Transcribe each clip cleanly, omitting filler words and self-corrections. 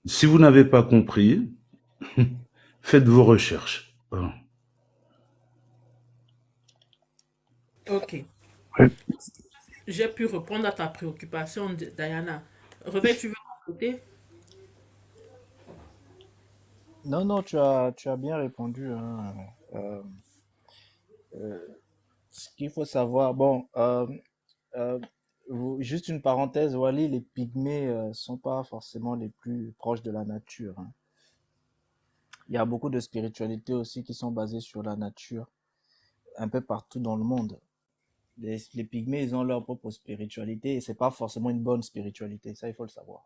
Si vous n'avez pas compris, faites vos recherches. Voilà. Ok. Ouais. J'ai pu répondre à ta préoccupation, Diana. Réveille, tu veux compléter? Non, non, tu as bien répondu, hein. Euh, Ce qu'il faut savoir, bon, euh, juste une parenthèse, Wally, les pygmées sont pas forcément les plus proches de la nature, hein. Il y a beaucoup de spiritualités aussi qui sont basées sur la nature, un peu partout dans le monde. Les pygmées, ils ont leur propre spiritualité et c'est pas forcément une bonne spiritualité, ça il faut le savoir.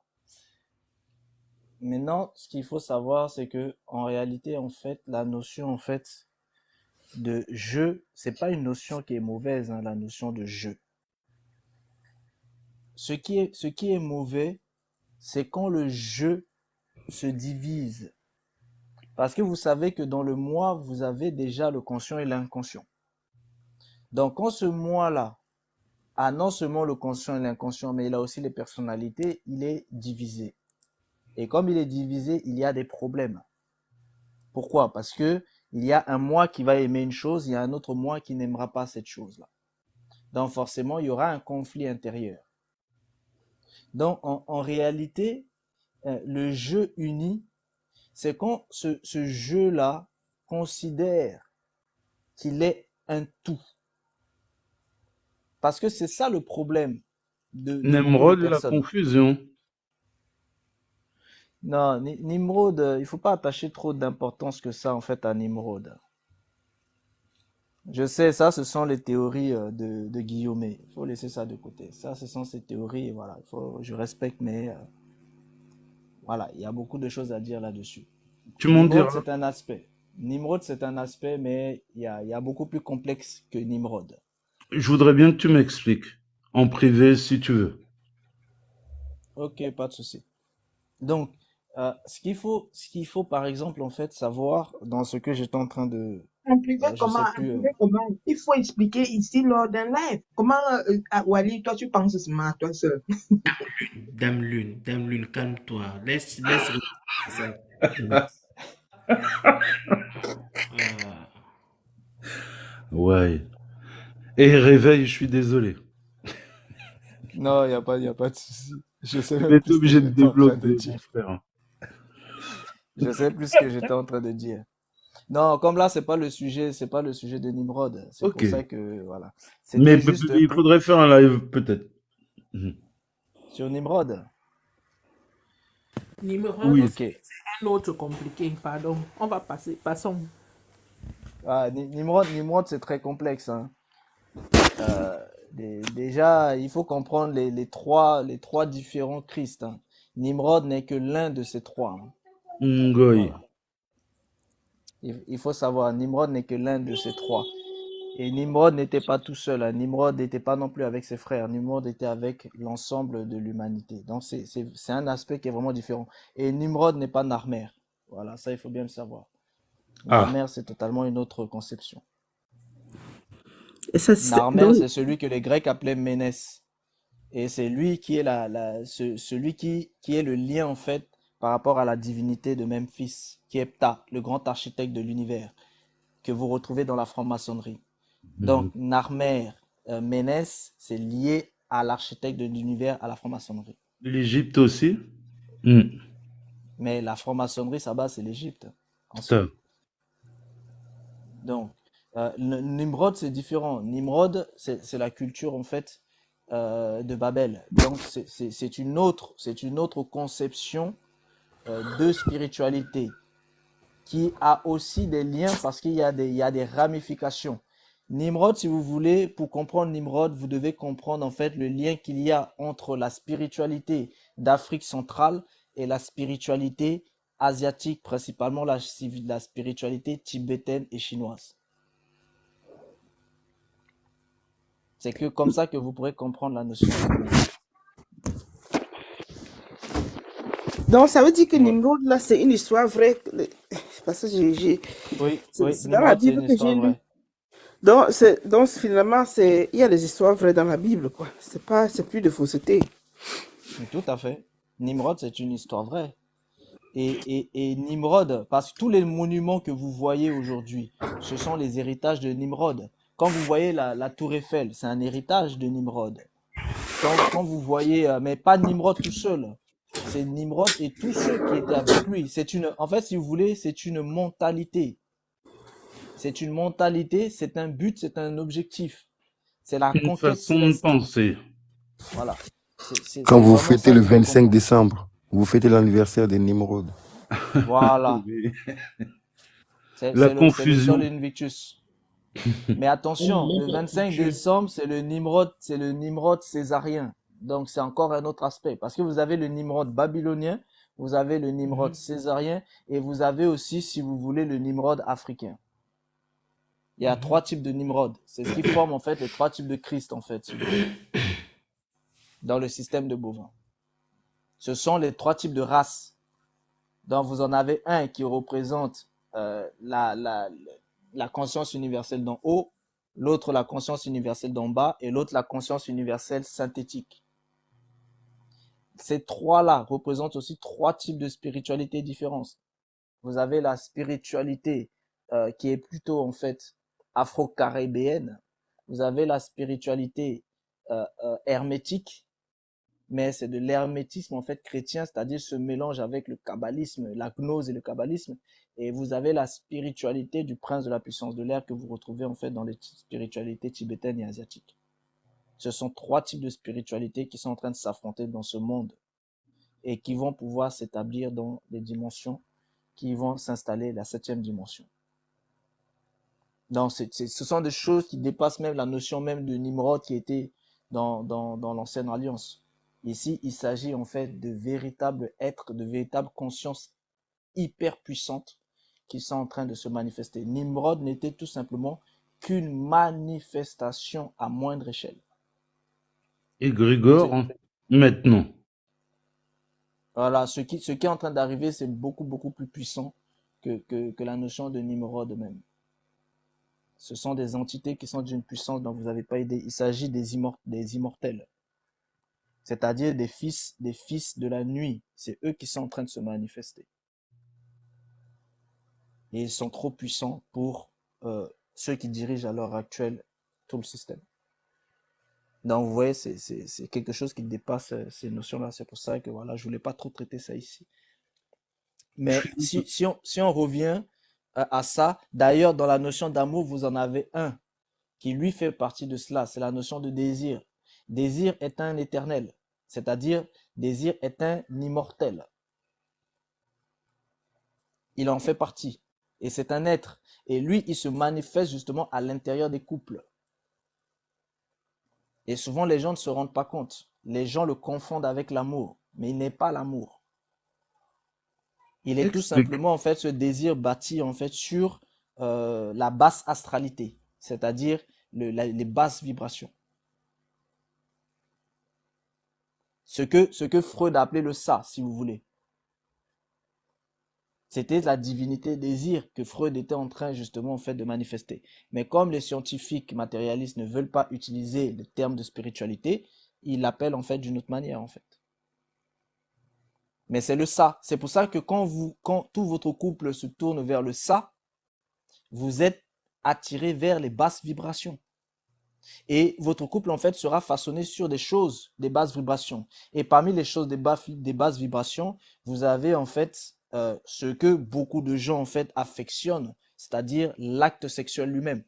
Maintenant, ce qu'il faut savoir, c'est que en réalité, en fait, la notion en fait de jeu, c'est pas une notion qui est mauvaise, hein, la notion de jeu. Ce qui est mauvais, c'est quand le jeu se divise. Parce que vous savez que dans le moi, vous avez déjà le conscient et l'inconscient. Donc, quand ce moi-là a non seulement le conscient et l'inconscient, mais il a aussi les personnalités, il est divisé. Et comme il est divisé, il y a des problèmes. Pourquoi? Parce que il y a un moi qui va aimer une chose, il y a un autre moi qui n'aimera pas cette chose-là. Donc forcément, il y aura un conflit intérieur. Donc en réalité, le jeu uni, c'est quand ce jeu-là considère qu'il est un tout. Parce que c'est ça le problème de beaucoup de Nemrod, la personnes. confusion. Non, Nimrod, il faut pas attacher trop d'importance que ça en fait à Nimrod. Je sais, ça, ce sont les théories de Guillaume. Il faut laisser ça de côté. Ça, ce sont ses théories. Et voilà, je respecte, mais voilà, il y a beaucoup de choses à dire là-dessus. Tu m'en Nimrod, diras. c'est un aspect. Nimrod, c'est un aspect, mais il y a beaucoup plus complexe que Nimrod. Je voudrais bien que tu m'expliques. En privé, si tu veux. Ok, pas de souci. Donc, ce qu'il faut, par exemple, en fait, savoir dans ce que j'étais en train de, En privé, je comment? sais En plus. privé, comment? Il faut expliquer ici lors d'un live. Comment, Wally, toi, tu penses seulement à toi seul? Dame Lune, calme-toi. Laisse répondre ça. Ah, Ouais. Et réveil, je suis désolé. Non, il y a pas de souci. Je sais Je même vais être plus ce que obligé de j'étais en train de débloquer, dire. mon frère. Je sais plus ce que j'étais en train de dire. Non, comme là, c'est pas le sujet de Nimrod. C'est Ok. pour ça que, voilà. Mais C'était juste il pour, faudrait faire un live, peut-être. Mhm. sur Nimrod. Nimrod, Oui. Ok. c'est un autre compliqué, pardon. On va passer, passons. Ah, Nimrod, c'est très complexe, hein. Déjà, il faut comprendre les trois différents Christ, hein. Nimrod n'est que l'un de ces trois, hein. Ngoy. Voilà. Il faut savoir, Nimrod n'est que l'un de ces trois. Et Nimrod n'était pas tout seul, hein. Nimrod n'était pas non plus avec ses frères. Nimrod était avec l'ensemble de l'humanité. Donc c'est un aspect qui est vraiment différent. Et Nimrod n'est pas Narmer. Voilà, ça il faut bien le savoir. Ah. Narmer, c'est totalement une autre conception. Et ça, Narmer, donc, c'est celui que les Grecs appelaient Ménès. Et c'est lui qui est celui qui est le lien en fait par rapport à la divinité de Memphis, qui est Ptah, le grand architecte de l'univers, que vous retrouvez dans la franc-maçonnerie. Donc, Mhm. Narmer, Ménès, c'est lié à l'architecte de l'univers, à la franc-maçonnerie. L'Égypte aussi. Mhm. Mais la franc-maçonnerie, sa base, c'est l'Égypte, en soi. Putain. Donc, Nimrod, c'est différent. Nimrod, c'est la culture, en fait, de Babel. Donc, c'est une autre conception de spiritualité qui a aussi des liens parce il y a des ramifications. Nimrod, si vous voulez, pour comprendre Nimrod, vous devez comprendre en fait le lien qu'il y a entre la spiritualité d'Afrique centrale et la spiritualité asiatique, principalement la spiritualité tibétaine et chinoise. C'est que comme ça que vous pourrez comprendre la notion de Nimrod. Donc, ça veut dire que Ouais. Nimrod, là, c'est une histoire vraie. Parce que Oui, oui, c'est dans la Nimrod, c'est Bible une que j'ai histoire lu. vraie. Donc finalement, il y a des histoires vraies dans la Bible, quoi. C'est plus de fausseté. Tout à fait. Nimrod, c'est une histoire vraie. et Nimrod, parce que tous les monuments que vous voyez aujourd'hui, ce sont les héritages de Nimrod. Quand vous voyez la tour Eiffel, c'est un héritage de Nimrod. Quand vous voyez, mais pas Nimrod tout seul, c'est Nimrod et tous ceux qui étaient avec lui. En fait, si vous voulez, c'est une mentalité. C'est une mentalité, c'est un but, c'est un objectif. C'est la Une conquête façon de céleste. penser. Voilà. Quand C'est vous vraiment fêtez ça le qu'il faut 25 comprendre. décembre, vous fêtez l'anniversaire de Nimrod. Voilà. Oui. C'est La c'est le Sol confusion. Invictus. Mais attention, le 25 décembre, c'est le Nimrod césarien. Donc c'est encore un autre aspect. Parce que vous avez le Nimrod babylonien, vous avez le Nimrod césarien, et vous avez aussi, si vous voulez, le Nimrod africain. Il y a trois types de Nimrod. C'est ce qui forme en fait les trois types de Christ, en fait, si vous voulez, dans le système de bovins. Ce sont les trois types de races. Donc vous en avez un qui représente la conscience universelle d'en haut, l'autre la conscience universelle d'en bas, et l'autre la conscience universelle synthétique. Ces trois-là représentent aussi trois types de spiritualité différentes. Vous avez la spiritualité qui est plutôt en fait afro-caribéenne. Vous avez la spiritualité hermétique, mais c'est de l'hermétisme en fait chrétien, c'est-à-dire ce mélange avec le kabbalisme, la gnose et le kabbalisme. Et vous avez la spiritualité du prince de la puissance de l'air que vous retrouvez en fait dans les spiritualités tibétaines et asiatiques. Ce sont trois types de spiritualité qui sont en train de s'affronter dans ce monde et qui vont pouvoir s'établir dans des dimensions qui vont s'installer la 7e dimension. Donc, ce sont des choses qui dépassent même la notion même de Nimrod qui était dans l'ancienne alliance. Ici, il s'agit en fait de véritables êtres, de véritables consciences hyper puissantes qui sont en train de se manifester. Nimrod n'était tout simplement qu'une manifestation à moindre échelle. Et Grégor, maintenant. Voilà, ce qui est en train d'arriver, c'est beaucoup, beaucoup plus puissant que la notion de Nimrod même. Ce sont des entités qui sont d'une puissance dont vous n'avez pas idée. Il s'agit des immortels, c'est-à-dire des fils de la nuit. C'est eux qui sont en train de se manifester. Et ils sont trop puissants pour ceux qui dirigent à l'heure actuelle tout le système. Donc vous voyez, c'est quelque chose qui dépasse ces notions-là. C'est pour ça que voilà, je voulais pas trop traiter ça ici. Mais si on revient à ça, d'ailleurs, dans la notion d'amour, vous en avez un qui lui fait partie de cela, c'est la notion de désir. Désir est un éternel, c'est-à-dire désir est un immortel. Il en fait partie. Et c'est un être. Et lui, il se manifeste justement à l'intérieur des couples. Et souvent, les gens ne se rendent pas compte. Les gens le confondent avec l'amour. Mais il n'est pas l'amour. Il est tout simplement, en fait, ce désir bâti, en fait, sur la basse astralité. C'est-à-dire les basses vibrations. Ce que Freud a appelé le ça, si vous voulez. C'était la divinité désir que Freud était en train justement en fait de manifester. Mais comme les scientifiques matérialistes ne veulent pas utiliser le terme de spiritualité, ils l'appellent en fait d'une autre manière en fait. Mais c'est le ça. C'est pour ça que quand tout votre couple se tourne vers le ça, vous êtes attiré vers les basses vibrations. Et votre couple en fait sera façonné sur des choses, des basses vibrations. Et parmi les choses des basses vibrations, vous avez en fait ce que beaucoup de gens en fait affectionnent, c'est-à-dire l'acte sexuel lui-même.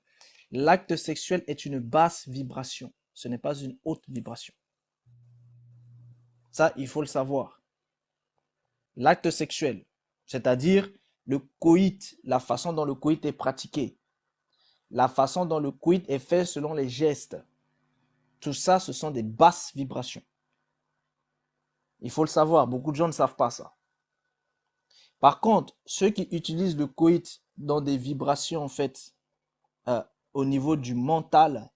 L'acte sexuel est une basse vibration, ce n'est pas une haute vibration. Ça, il faut le savoir. L'acte sexuel, c'est-à-dire le coït, la façon dont le coït est pratiqué, la façon dont le coït est fait selon les gestes, tout ça, ce sont des basses vibrations. Il faut le savoir, beaucoup de gens ne savent pas ça. Par contre, ceux qui utilisent le coït dans des vibrations en fait au niveau du mental,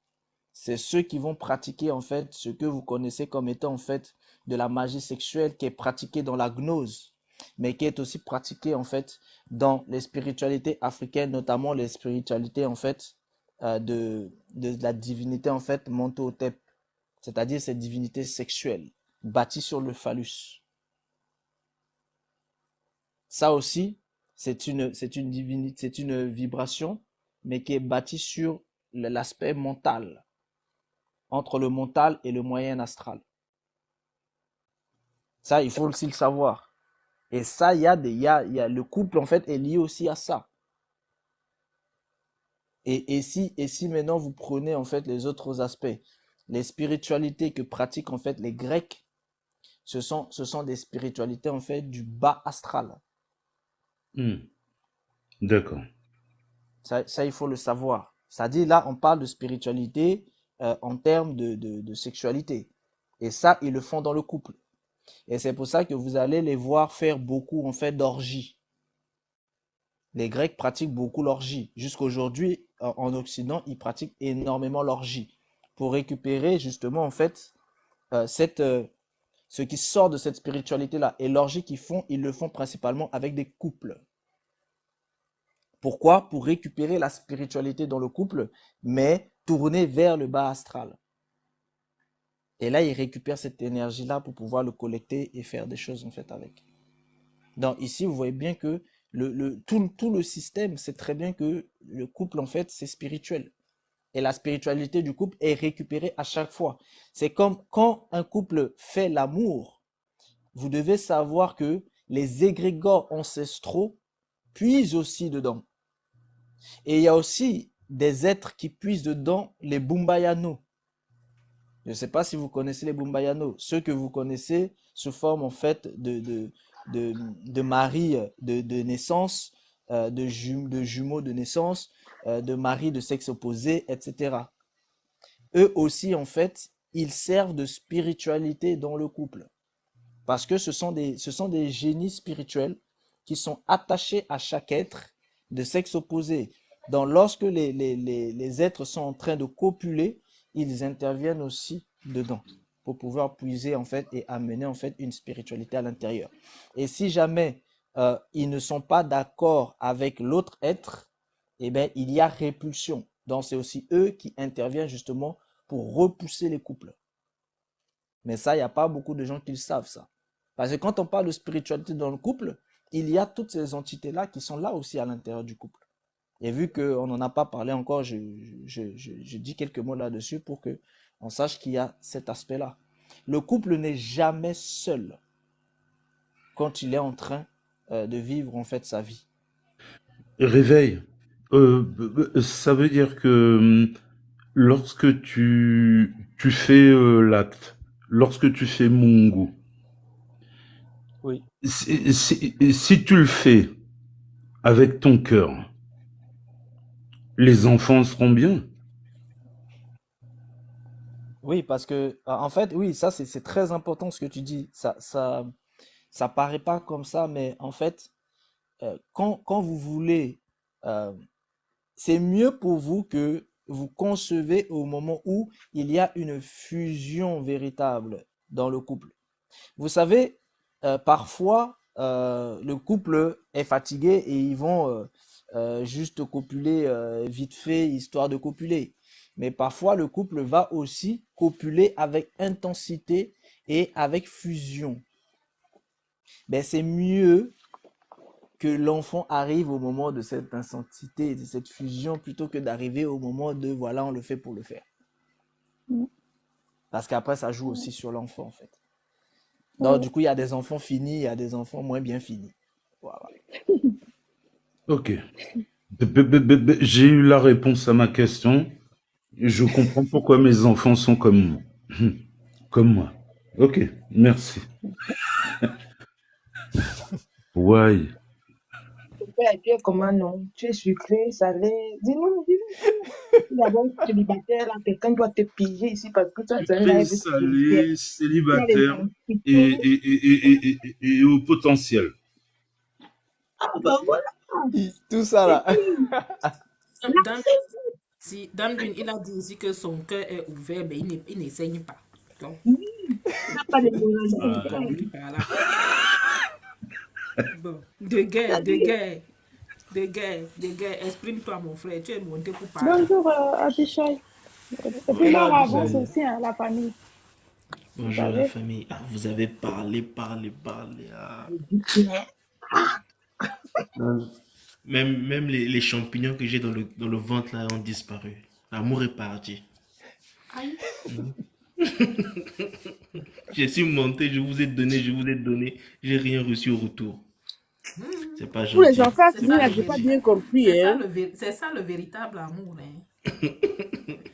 c'est ceux qui vont pratiquer en fait ce que vous connaissez comme étant en fait de la magie sexuelle qui est pratiquée dans la gnose, mais qui est aussi pratiquée en fait dans les spiritualités africaines, notamment les spiritualités en fait de la divinité en fait Monto-Hotep, c'est-à-dire cette divinité sexuelle bâtie sur le phallus. Ça aussi, c'est une vibration, mais qui est bâtie sur l'aspect mental, entre le mental et le moyen astral. Ça, il faut aussi le savoir. Et ça, le couple, en fait, est lié aussi à ça. Et si maintenant vous prenez, en fait, les autres aspects, les spiritualités que pratiquent, en fait, les Grecs, ce sont des spiritualités, en fait, du bas astral. D'accord. Ça, il faut le savoir. C'est-à-dire, là, on parle de spiritualité en termes de sexualité. Et ça, ils le font dans le couple. Et c'est pour ça que vous allez les voir faire beaucoup, en fait, d'orgies. Les Grecs pratiquent beaucoup l'orgie. Jusqu'aujourd'hui, en Occident, ils pratiquent énormément l'orgie pour récupérer, justement, en fait, ce qui sort de cette spiritualité-là. Et l'orgie qu'ils font, ils le font principalement avec des couples. Pourquoi? Pour récupérer la spiritualité dans le couple, mais tourner vers le bas astral. Et là, ils récupèrent cette énergie-là pour pouvoir le collecter et faire des choses en fait avec. Donc ici, vous voyez bien que tout le système sait très bien que le couple, en fait, c'est spirituel. Et la spiritualité du couple est récupérée à chaque fois. C'est comme quand un couple fait l'amour, vous devez savoir que les égrégores ancestraux puisent aussi dedans. Et il y a aussi des êtres qui puisent dedans, les Bumbayanos. Je ne sais pas si vous connaissez les Bumbayanos. Ceux que vous connaissez sous forme en fait de mari de naissance, de jumeaux de naissance, de mari de sexe opposé, etc. Eux aussi, en fait, ils servent de spiritualité dans le couple. Parce que ce sont des génies spirituels qui sont attachés à chaque être de sexe opposé. Donc, lorsque les êtres sont en train de copuler, ils interviennent aussi dedans pour pouvoir puiser en fait et amener en fait une spiritualité à l'intérieur. Et si jamais ils ne sont pas d'accord avec l'autre être, eh bien, il y a répulsion. Donc, c'est aussi eux qui interviennent justement pour repousser les couples. Mais ça, il n'y a pas beaucoup de gens qui le savent, ça. Parce que quand on parle de spiritualité dans le couple, il y a toutes ces entités-là qui sont là aussi à l'intérieur du couple. Et vu qu'on n'en a pas parlé encore, je dis quelques mots là-dessus pour qu'on sache qu'il y a cet aspect-là. Le couple n'est jamais seul quand il est en train de vivre en fait sa vie. Réveil. Ça veut dire que lorsque tu fais l'acte, lorsque tu fais Mungu, Oui. si tu le fais avec ton cœur, les enfants seront bien. Oui, parce que, en fait, oui, ça, c'est très important ce que tu dis. Ça paraît pas comme ça, mais en fait, quand vous voulez, euh, c'est mieux pour vous que vous concevez au moment où il y a une fusion véritable dans le couple. Vous savez, parfois, le couple est fatigué et ils vont juste copuler vite fait, histoire de copuler. Mais parfois, le couple va aussi copuler avec intensité et avec fusion. Ben, c'est mieux que l'enfant arrive au moment de cette intensité, de cette fusion, plutôt que d'arriver au moment de, voilà, on le fait pour le faire. Parce qu'après, ça joue aussi sur l'enfant, en fait. Donc, du coup, il y a des enfants finis, il y a des enfants moins bien finis. Voilà. Ok. J'ai eu la réponse à ma question. Je comprends pourquoi mes enfants sont comme moi. Comme moi. Ok, merci. Ouais. Père, tu es comment, non? Tu es sucré, salé. Dis-nous, dis-nous. D'abord, célibataire, là, quelqu'un doit te piger ici parce que ça, c'est un Sucré, live spirituel. salé, Il y a les célibataire antiquités. et au potentiel. Ah, bah voilà. Tout ça, Et là. puis, Dans, dans l'une, il a dit aussi que son cœur est ouvert, mais il n'enseigne pas. Donc, oui, il n'a pas de moralité. c'est compris par là. Bon, de guerre. Exprime-toi, mon frère. Tu es monté pour parler. Bonjour Abishai. Et puis Et là, bonne avance Abishai. aussi à la famille. Vous Bonjour la savez. famille. Ah, vous avez parlé. Ah. Je dis que, Non, Même les champignons que j'ai dans le ventre là ont disparu. L'amour est parti. Aïe. Je suis monté, je vous ai donné, j'ai rien reçu au retour. C'est pas Pour les gentil. enfants C'est finis ça là, le j'ai pas véritable. bien compris, C'est ça hein. c'est ça le véritable amour. Hein.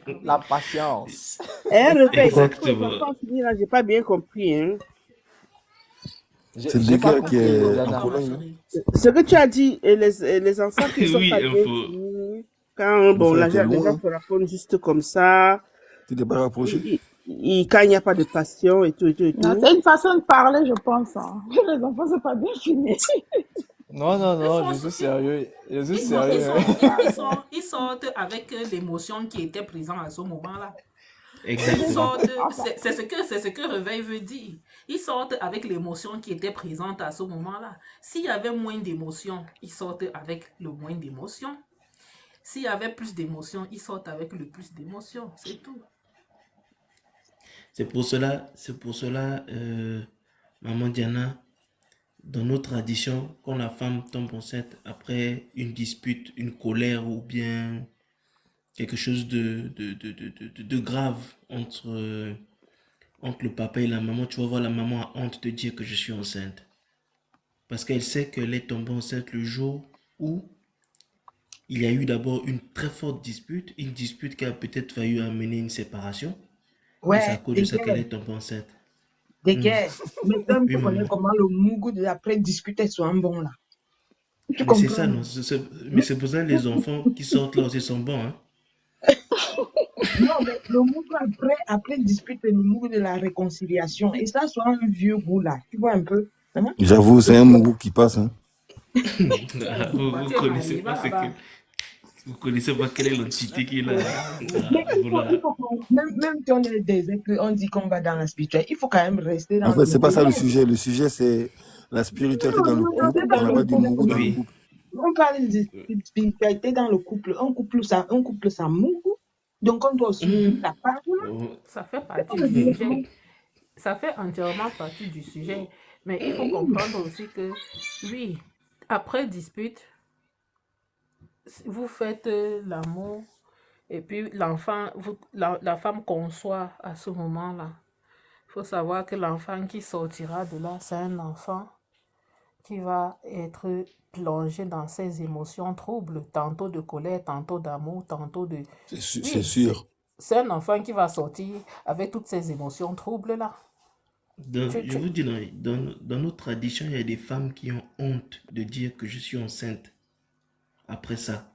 Ah La oui. patience. Hein, réveille. Pour les Exactement. enfants finis là, j'ai pas bien compris, hein. c'est le J'ai pas dégât qui compris, est en Diana. D'accord, ma Pologne. Hein. chérie. Ce que tu as dit, et les enfants qui sont Oui, pas bien info. finis, quand bon, L'enfant était les gens loin. se répondent juste comme ça, Tu t'es pas rapproché. quand il n'y a pas de passion et tout, et tout, et Non, tout. c'est une façon de parler, je pense. Hein. Les enfants, c'est pas bien fini. Non, non, Ils non, font je suis ils, sérieux. Je suis ils, sont, ils, sérieux. sont, Hein. ils sortent avec l'émotion qui était présente à ce moment-là. Ils Exactement. sortent, Enfin, c'est ce que réveil veut dire. Ils sortent avec l'émotion qui était présente à ce moment-là. S'il y avait moins d'émotion, ils sortent avec le moins d'émotion. S'il y avait plus d'émotion, ils sortent avec le plus d'émotion. C'est tout. C'est pour cela, maman Diana, dans nos traditions, quand la femme tombe enceinte après une dispute, une colère ou bien quelque chose de grave entre le papa et la maman, tu vas voir la maman a honte de dire que je suis enceinte. Parce qu'elle sait qu'elle est tombée enceinte le jour où il y a eu d'abord une très forte dispute, une dispute qui a peut-être failli amener une séparation. Et c'est à Ouais, cause des de ça qu'elle guerres, est tombée enceinte. des Hmm. guerres. Mais toi, Oui, tu connais maman. comment le mougou de l'après discuter soit un bon là. Tu Mais c'est comprends? ça, non? Mais c'est pour ça que les enfants qui sortent là aussi sont bons, hein? Non, mais le mougou après dispute, le mougou de la réconciliation. Et ça soit un vieux goût là. Tu vois un peu? Hein? J'avoue, c'est un mougou qui passe. Hein. Ah, Vous vous tu es connaissez marié, va pas ce que... là-bas. Vous connaissez pas quelle est l'entité qui est là. Ah, Mais voilà. même si on est des êtres, on dit qu'on va dans la spiritualité, il faut quand même rester En dans fait, c'est pas ça le l'intellect. sujet. Le sujet, c'est la spiritualité dans le Non, couple. rester dans On dans n'a le pas dit couple. mougou dans le Oui. couple. on parle de spiritualité dans le couple. Un couple, ça mougou. Donc, on doit aussi Mhm. la part. Oh, Ça fait C'est partie comme le du développement. sujet. Ça fait entièrement partie du sujet. Mais il faut comprendre aussi que, oui, après dispute, vous faites l'amour et puis l'enfant, la femme conçoit à ce moment-là. Il faut savoir que l'enfant qui sortira de là, c'est un enfant qui va être plongé dans ses émotions troubles, tantôt de colère, tantôt d'amour, tantôt de... C'est Oui, sûr. c'est un enfant qui va sortir avec toutes ces émotions troubles-là. je vous dis, dans nos traditions, il y a des femmes qui ont honte de dire que je suis enceinte après ça.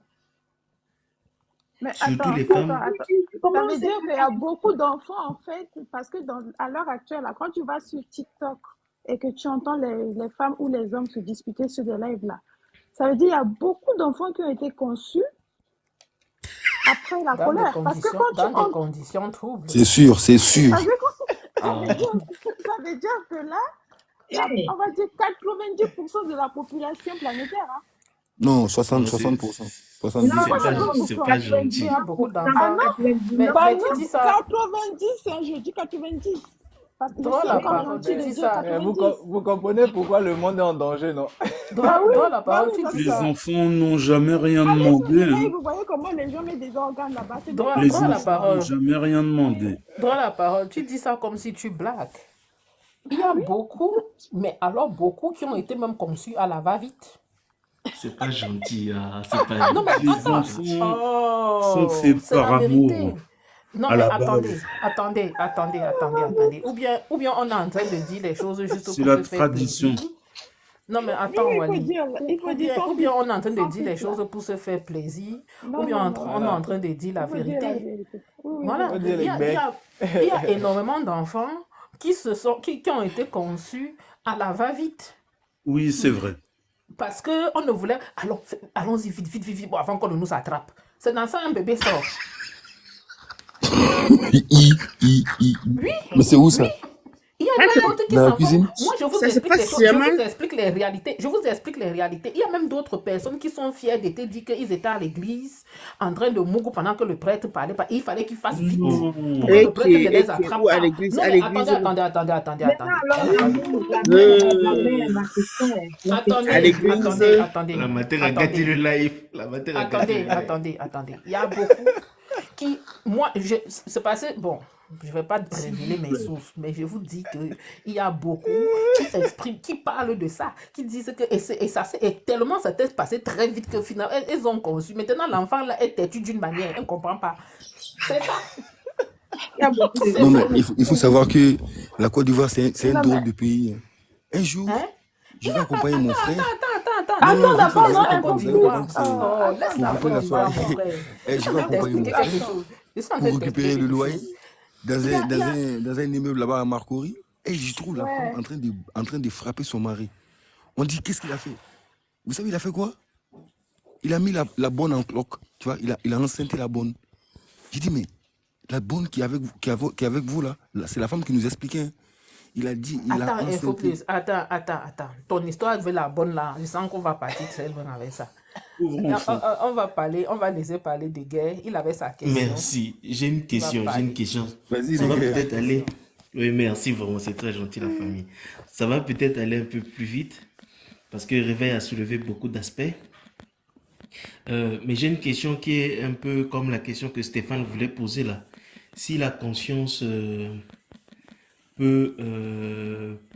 Mais Surtout attends, les femmes. attends. Ça Comment veut c'est dire qu'il y a beaucoup d'enfants, en fait, parce que à l'heure actuelle, là, quand tu vas sur TikTok et que tu entends les femmes ou les hommes se disputer sur des lives là, ça veut dire qu'il y a beaucoup d'enfants qui ont été conçus après la colère. Parce que quand tu dans des entends, conditions troubles. C'est sûr, c'est sûr. ça veut Ah, dire que là, on va dire 90% de la population planétaire, hein. Non, 60, non, c'est 60%. Non, 70%. c'est pas gentil. Il y a beaucoup 99%, d'enfants. Mais 99%. tu dis ça, 90, hein, je dis 90. Parce que je droit suis la encore parole, gentille tu de dis dire ça. 90. Vous comprenez pourquoi le monde est en danger, non? Bah oui, Droit la bah parole, oui, tu parce dis que Les ça. enfants n'ont jamais rien allez sur demandé. eBay, Hein. vous voyez comment les gens mettent des organes là-bas. C'est des Droit, Les droit la enfants n'ont parole. jamais rien demandé. Droit la parole, tu dis ça comme si tu blagues. Il y a beaucoup, mais alors beaucoup qui ont été même conçus à la va-vite. C'est pas gentil. Ah, c'est pas Non, mais gentil. Les attends. enfants sont Oh, faits c'est la par vérité. amour, Non, à mais la attendez, base. attendez. Ou bien on est en train de dire les choses juste C'est pour la se faire tradition. plaisir. Non, mais Oui, attends, il faut Wally. dire, il faut dire sans Ou bien filtre. on est en train de Sans dire les filtre là. choses pour se faire plaisir. Ou Non, bien non, non, on est sans en train filtre. de dire la Il faut dire la vérité. vérité. Oui, oui, Voilà. On oui. dit les mecs. Il y a énormément d'enfants qui ont été conçus à la va-vite. Oui, c'est vrai. Parce qu'on ne voulait... Allons-y vite, bon, avant qu'on ne nous attrape. C'est dans ça un bébé sort. Oui. Oui, Mais c'est où ça? il y a même d'autres qui Dans la s'en font. cuisine? Moi, je vous Ça se explique les passe choses, je sciemment. vous explique les réalités. Je vous explique les réalités. Il y a même d'autres personnes qui sont fières de te dire qu'ils étaient à l'église en train de mougou pendant que le prêtre parlait. Il fallait qu'il fasse vite Oh, pour que le prêtre ne les Ok. attrape Ou à pas. l'église, Non, à mais l'église. Maintenant, alors, attendez. la mère, ma question est, la question À est l'église. deuxième. la matière a gâté le live. La matière a gâté le live. Attendez. Il y a beaucoup qui, moi, c'est passé, bon, je ne vais pas révéler mes sources, mais je vous dis qu'il y a beaucoup qui s'expriment, qui parlent de ça, qui disent que, et tellement ça s'est passé très vite que finalement, elles ont conçu. Maintenant, l'enfant là est têtu d'une manière, elle ne comprend pas. C'est ça. Il y a beaucoup de C'est Non, mais ça. il faut savoir que la Côte d'Ivoire, c'est un Non, drôle mais de pays. Un jour, Hein? je vais accompagner mon frère. Attends. Non, attends, vite fait, d'abord, vous non, allez un peu comprendre, vous allez plus. comprendre que c'est Oh, laisse Attends, la pour Côte couper la d'Ivoire, soirée. mon frère. Je Je suis en vais train de accompagner mon t'expliquer frère quelque chose. Je suis en train pour de récupérer t'expliquer le quelque loyer chose. dans Il y a, il y a, dans un immeuble là-bas à Marcory. Et je trouve la femme ouais. en train de frapper son mari. On dit, qu'est-ce qu'il a fait? Vous savez, il a fait quoi? Il a mis la bonne en cloque. Tu vois, il a enceinté la bonne. J'ai dit, mais la bonne qui est avec vous, qui est avec vous là, c'est la femme qui nous expliquait. Hein. Il a dit, il a Attends, il faut enceinté. plus. Attends. Ton histoire avec la bonne là, je sens qu'on va partir très loin avec ça. Pauvre Et enfant. on va laisser parler de guerre. Il avait sa question. Merci. J'ai une Il va question. parler. Vas-y, Ça les va gars. peut-être aller. Oui, merci vraiment. C'est très gentil, la famille. Ça va peut-être aller un peu plus vite parce que Réveil a soulevé beaucoup d'aspects. Mais j'ai une question qui est un peu comme la question que Stéphane voulait poser là. Si la conscience peut,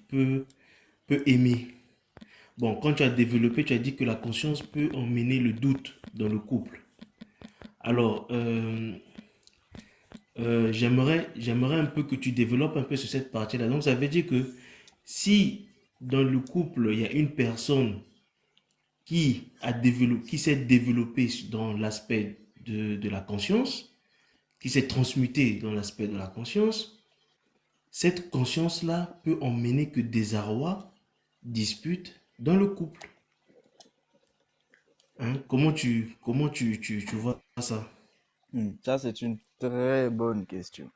peut aimer. Bon, quand tu as développé, tu as dit que la conscience peut emmener le doute dans le couple. Alors, j'aimerais un peu que tu développes un peu sur cette partie-là. Donc, ça veut dire que si dans le couple, il y a une personne qui s'est développée dans l'aspect de la conscience, qui s'est transmutée dans l'aspect de la conscience, cette conscience-là peut emmener que désarroi, dispute dans le couple. Hein? Comment tu vois ça? Ça, c'est une très bonne question.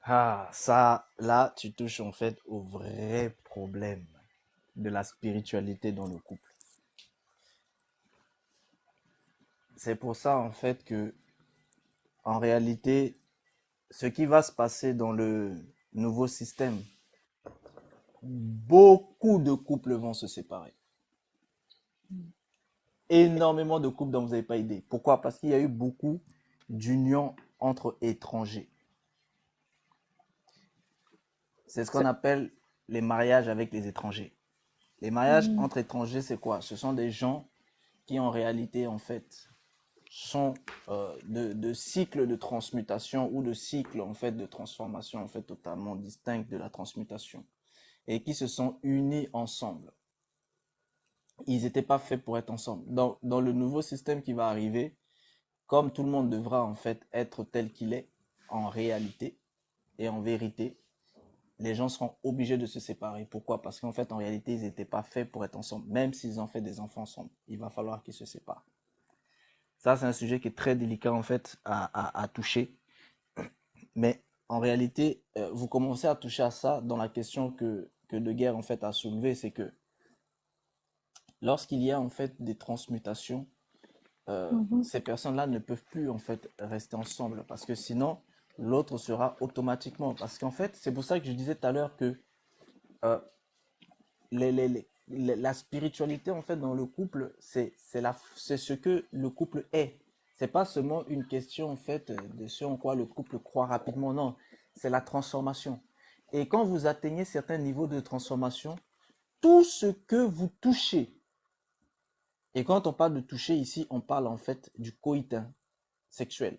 Ah, ça, là, tu touches en fait au vrai problème de la spiritualité dans le couple. C'est pour ça, en fait, que, en réalité, ce qui va se passer dans le nouveau système, beaucoup de couples vont se séparer. Énormément de couples dont vous n'avez pas idée. Pourquoi? Parce qu'il y a eu beaucoup d'unions entre étrangers. C'est ce qu'on appelle les mariages avec les étrangers. Les mariages entre étrangers, c'est quoi? Ce sont des gens qui, en réalité, en fait, sont de cycles de transmutation ou de cycles, en fait, de transformation, en fait, totalement distincts de la transmutation et qui se sont unis ensemble. Ils n'étaient pas faits pour être ensemble. Dans le nouveau système qui va arriver, comme tout le monde devra, en fait, être tel qu'il est, en réalité et en vérité, les gens seront obligés de se séparer. Pourquoi? Parce qu'en fait, en réalité, ils n'étaient pas faits pour être ensemble. Même s'ils ont fait des enfants ensemble, il va falloir qu'ils se séparent. Ça, c'est un sujet qui est très délicat, en fait, à toucher. Mais en réalité, vous commencez à toucher à ça dans la question que De Guerre, en fait, a soulevée, c'est que lorsqu'il y a, en fait, des transmutations, ces personnes-là ne peuvent plus, en fait, rester ensemble. Parce que sinon, l'autre sera automatiquement. Parce qu'en fait, c'est pour ça que je disais tout à l'heure que la spiritualité, en fait, dans le couple, c'est ce que le couple est. C'est pas seulement une question, en fait, de ce en quoi le couple croit rapidement. Non, c'est la transformation. Et quand vous atteignez certains niveaux de transformation, tout ce que vous touchez, et quand on parle de toucher ici, on parle en fait du coït sexuel.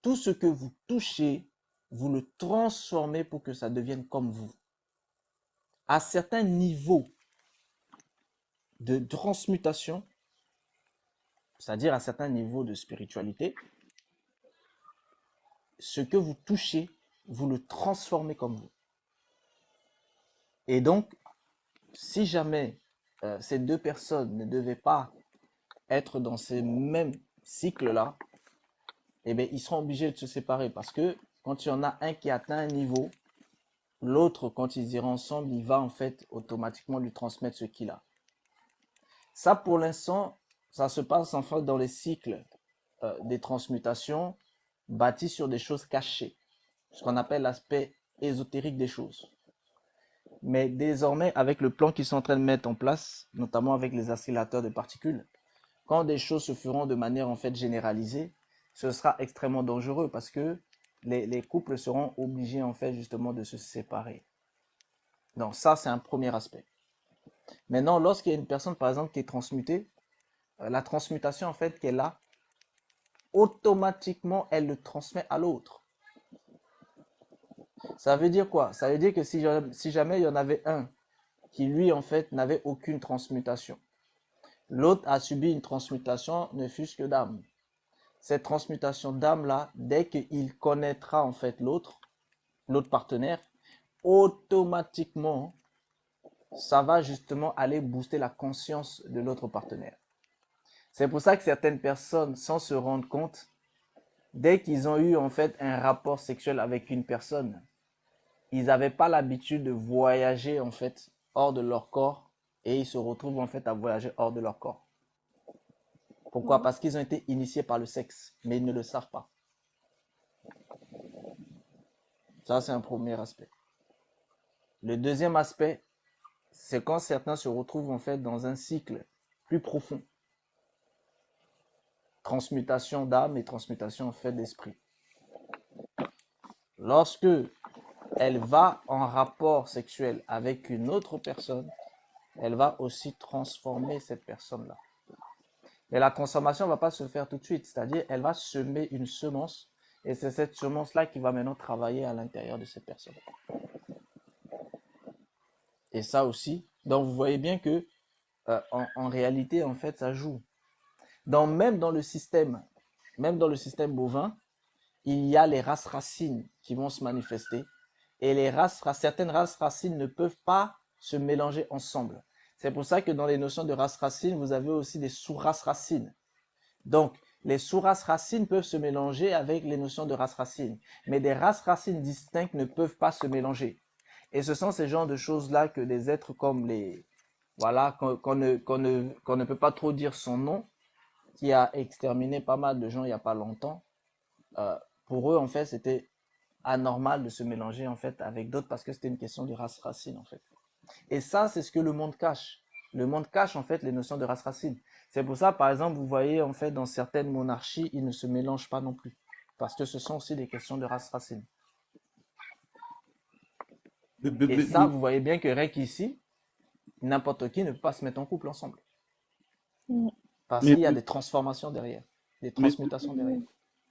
Tout ce que vous touchez, vous le transformez pour que ça devienne comme vous. À certains niveaux de transmutation, c'est-à-dire à certains niveaux de spiritualité, ce que vous touchez, vous le transformez comme vous. Et donc, si jamais ces deux personnes ne devaient pas être dans ces mêmes cycles-là, eh bien, ils seront obligés de se séparer parce que quand il y en a un qui atteint un niveau, l'autre, quand ils iront ensemble, il va en fait automatiquement lui transmettre ce qu'il a. Ça, pour l'instant, ça se passe en fait dans les cycles des transmutations bâtis sur des choses cachées, ce qu'on appelle l'aspect ésotérique des choses. Mais désormais, avec le plan qu'ils sont en train de mettre en place, notamment avec les accélérateurs de particules, quand des choses se feront de manière en fait généralisée, ce sera extrêmement dangereux parce que les couples seront obligés en fait justement de se séparer. Donc ça, c'est un premier aspect. Maintenant, lorsqu'il y a une personne, par exemple, qui est transmutée, la transmutation en fait qu'elle a, automatiquement, elle le transmet à l'autre. Ça veut dire quoi? Ça veut dire que si jamais il y en avait un qui, lui, en fait, n'avait aucune transmutation, l'autre a subi une transmutation, ne fût-ce que d'âme. Cette transmutation d'âme-là, dès qu'il connaîtra, en fait, l'autre partenaire, automatiquement, ça va justement aller booster la conscience de l'autre partenaire. C'est pour ça que certaines personnes, sans se rendre compte, dès qu'ils ont eu en fait un rapport sexuel avec une personne, ils n'avaient pas l'habitude de voyager en fait hors de leur corps et ils se retrouvent en fait à voyager hors de leur corps. Pourquoi? Parce qu'ils ont été initiés par le sexe, mais ils ne le savent pas. Ça, c'est un premier aspect. Le deuxième aspect, c'est quand certains se retrouvent en fait dans un cycle plus profond. Transmutation d'âme et transmutation en fait d'esprit. Lorsque elle va en rapport sexuel avec une autre personne, elle va aussi transformer cette personne-là. Mais la transformation ne va pas se faire tout de suite, c'est-à-dire elle va semer une semence et c'est cette semence-là qui va maintenant travailler à l'intérieur de cette personne. Et ça aussi, donc vous voyez bien que en réalité, en fait, ça joue. Même dans le système bovin, il y a les races racines qui vont se manifester et certaines races racines ne peuvent pas se mélanger ensemble. C'est pour ça que dans les notions de races racines, vous avez aussi des sous-races racines. Donc, les sous-races racines peuvent se mélanger avec les notions de races racines, mais des races racines distinctes ne peuvent pas se mélanger. Et ce sont ces genres de choses-là que des êtres comme voilà, qu'on ne peut pas trop dire son nom, qui a exterminé pas mal de gens il n'y a pas longtemps, pour eux, en fait, c'était anormal de se mélanger, en fait, avec d'autres parce que c'était une question de race racine, en fait. Et ça, c'est ce que le monde cache. Le monde cache, en fait, les notions de race racine. C'est pour ça, par exemple, vous voyez, en fait, dans certaines monarchies, ils ne se mélangent pas non plus. Parce que ce sont aussi des questions de race racine. Et ça, vous voyez bien que rien qu'ici, n'importe qui ne peut pas se mettre en couple ensemble. Parce qu'il y a des transformations derrière, des transmutations derrière.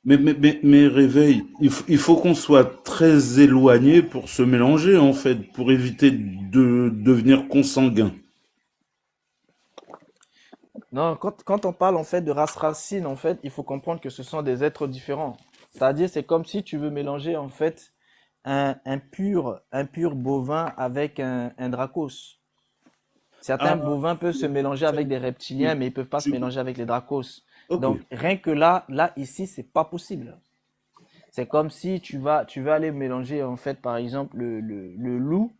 Mais réveil, il faut qu'on soit très éloigné pour se mélanger, en fait, pour éviter de devenir consanguin. Non, quand on parle en fait de race racine, en fait, il faut comprendre que ce sont des êtres différents. C'est-à-dire, c'est comme si tu veux mélanger en fait un pur bovin avec un dracos. Certains bovins peuvent se mélanger avec des reptiliens, mais ils peuvent pas se mélanger avec les dracos. Ok. Donc, rien que là, ici, c'est pas possible. C'est comme si tu vas aller mélanger, en fait, par exemple, le loup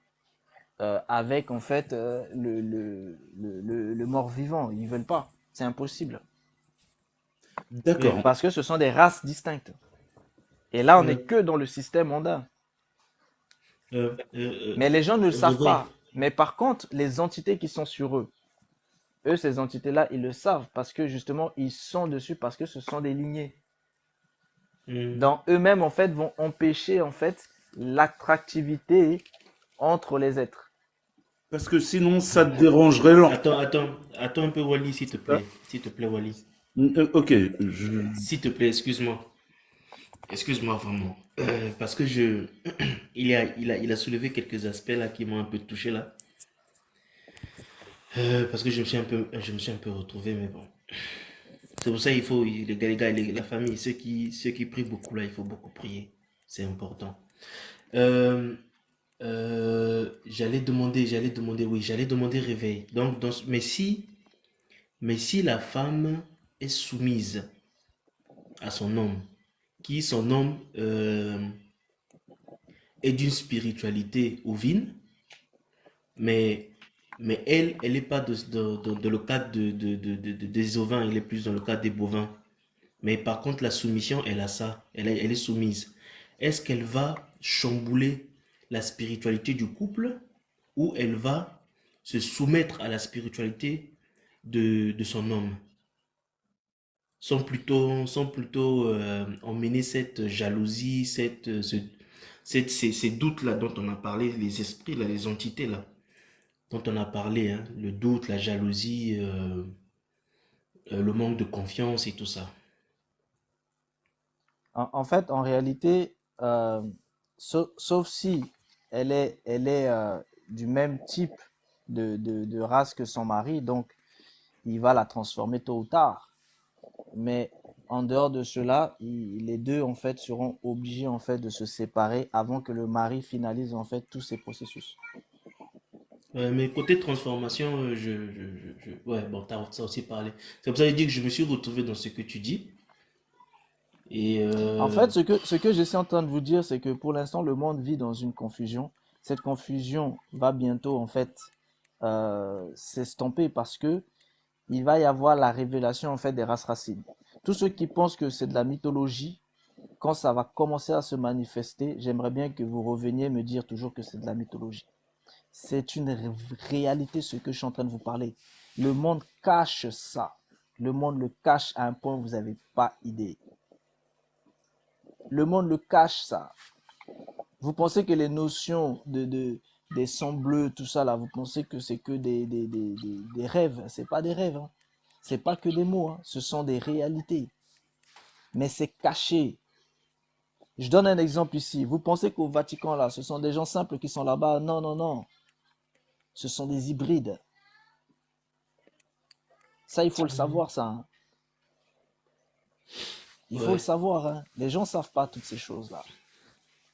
avec, en fait, le mort-vivant. Ils veulent pas. C'est impossible. D'accord. Parce que ce sont des races distinctes. Et là, on n'est que dans le système mondain. Mais les gens ne le savent pas. Mais par contre, les entités qui sont sur eux, ces entités-là, ils le savent parce que justement, ils sont dessus parce que ce sont des lignées. Donc, eux-mêmes, en fait, vont empêcher, en fait, l'attractivité entre les êtres. Parce que sinon, ça te dérangerait. Attends un peu, Wally, s'il te plaît. S'il te plaît, Wally. Ok. S'il te plaît, excuse-moi. Excuse-moi vraiment. Parce que il a soulevé quelques aspects là qui m'ont un peu touché là. Parce que je me suis un peu retrouvé, mais bon. C'est pour ça qu'il faut, les gars, la famille, ceux qui prient beaucoup là, il faut beaucoup prier. C'est important. J'allais demander réveil. Donc, mais si la femme est soumise à son homme, est d'une spiritualité ovine, mais, mais elle n'est pas dans le cadre des ovins, elle est plus dans le cadre des bovins. Mais par contre, la soumission, elle a ça, elle est soumise. Est-ce qu'elle va chambouler la spiritualité du couple ou elle va se soumettre à la spiritualité de son homme? Sans plutôt emmener cette jalousie, ces doutes-là dont on a parlé, les esprits, là, les entités là, dont on a parlé, hein, le doute, la jalousie, le manque de confiance et tout ça. En fait, en réalité, sauf si elle est du même type de race que son mari, donc il va la transformer tôt ou tard. Mais en dehors de cela, les deux en fait seront obligés en fait de se séparer avant que le mari finalise en fait tous ces processus. Mais côté transformation, ouais, bon, t'as ça aussi parlé. C'est pour ça que je dis que je me suis retrouvé dans ce que tu dis. Et En fait, ce que je suis en train de vous dire, c'est que pour l'instant, le monde vit dans une confusion. Cette confusion va bientôt en fait s'estomper parce que il va y avoir la révélation en fait des races racines. Tous ceux qui pensent que c'est de la mythologie, quand ça va commencer à se manifester, j'aimerais bien que vous reveniez me dire toujours que c'est de la mythologie. C'est une réalité ce que je suis en train de vous parler. Le monde cache ça. Le monde le cache à un point où vous n'avez pas idée. Le monde le cache ça. Vous pensez que les notions des sangs bleus, tout ça là, vous pensez que c'est que des rêves. C'est pas des rêves. Hein. C'est pas que des mots. Hein. Ce sont des réalités. Mais c'est caché. Je donne un exemple ici. Vous pensez qu'au Vatican là, ce sont des gens simples qui sont là-bas? Non, non, non. Ce sont des hybrides. Ça, il faut le savoir, ça. Hein. Il faut le ouais, savoir. Hein. Les gens ne savent pas toutes ces choses-là.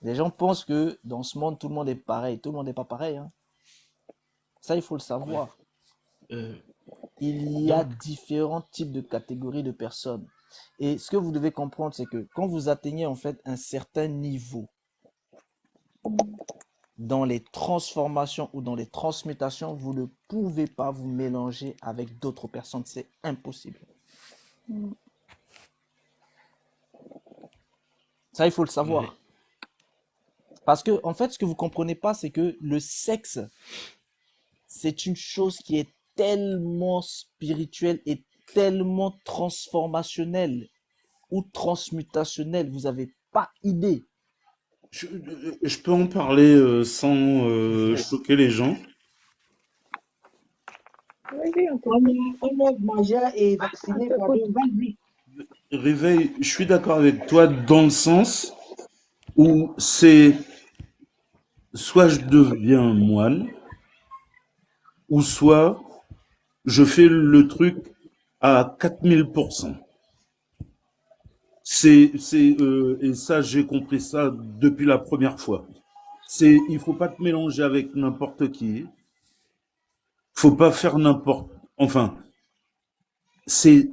Les gens pensent que dans ce monde, tout le monde est pareil. Tout le monde n'est pas pareil. Hein. Ça, il faut le ouais. savoir. Euh, Il y a donc, différents types de catégories de personnes. Et ce que vous devez comprendre, c'est que quand vous atteignez en fait un certain niveau dans les transformations ou dans les transmutations, vous ne pouvez pas vous mélanger avec d'autres personnes. C'est impossible. Mm. Ça, il faut le ouais, savoir. Parce que, en fait, ce que vous comprenez pas, c'est que le sexe, c'est une chose qui est tellement spirituelle et tellement transformationnelle ou transmutationnelle. Vous n'avez pas idée. Je peux en parler sans choquer les gens. Vas-y, on t'écoute. On est majeur et On vacciné, t'écoute. pardon, vas-y. Réveil, je suis d'accord avec toi dans le sens où c'est soit je deviens moine, ou soit je fais le truc à 4000%. Et ça, j'ai compris ça depuis la première fois. Il faut pas te mélanger avec n'importe qui. Faut pas faire n'importe, enfin, c'est,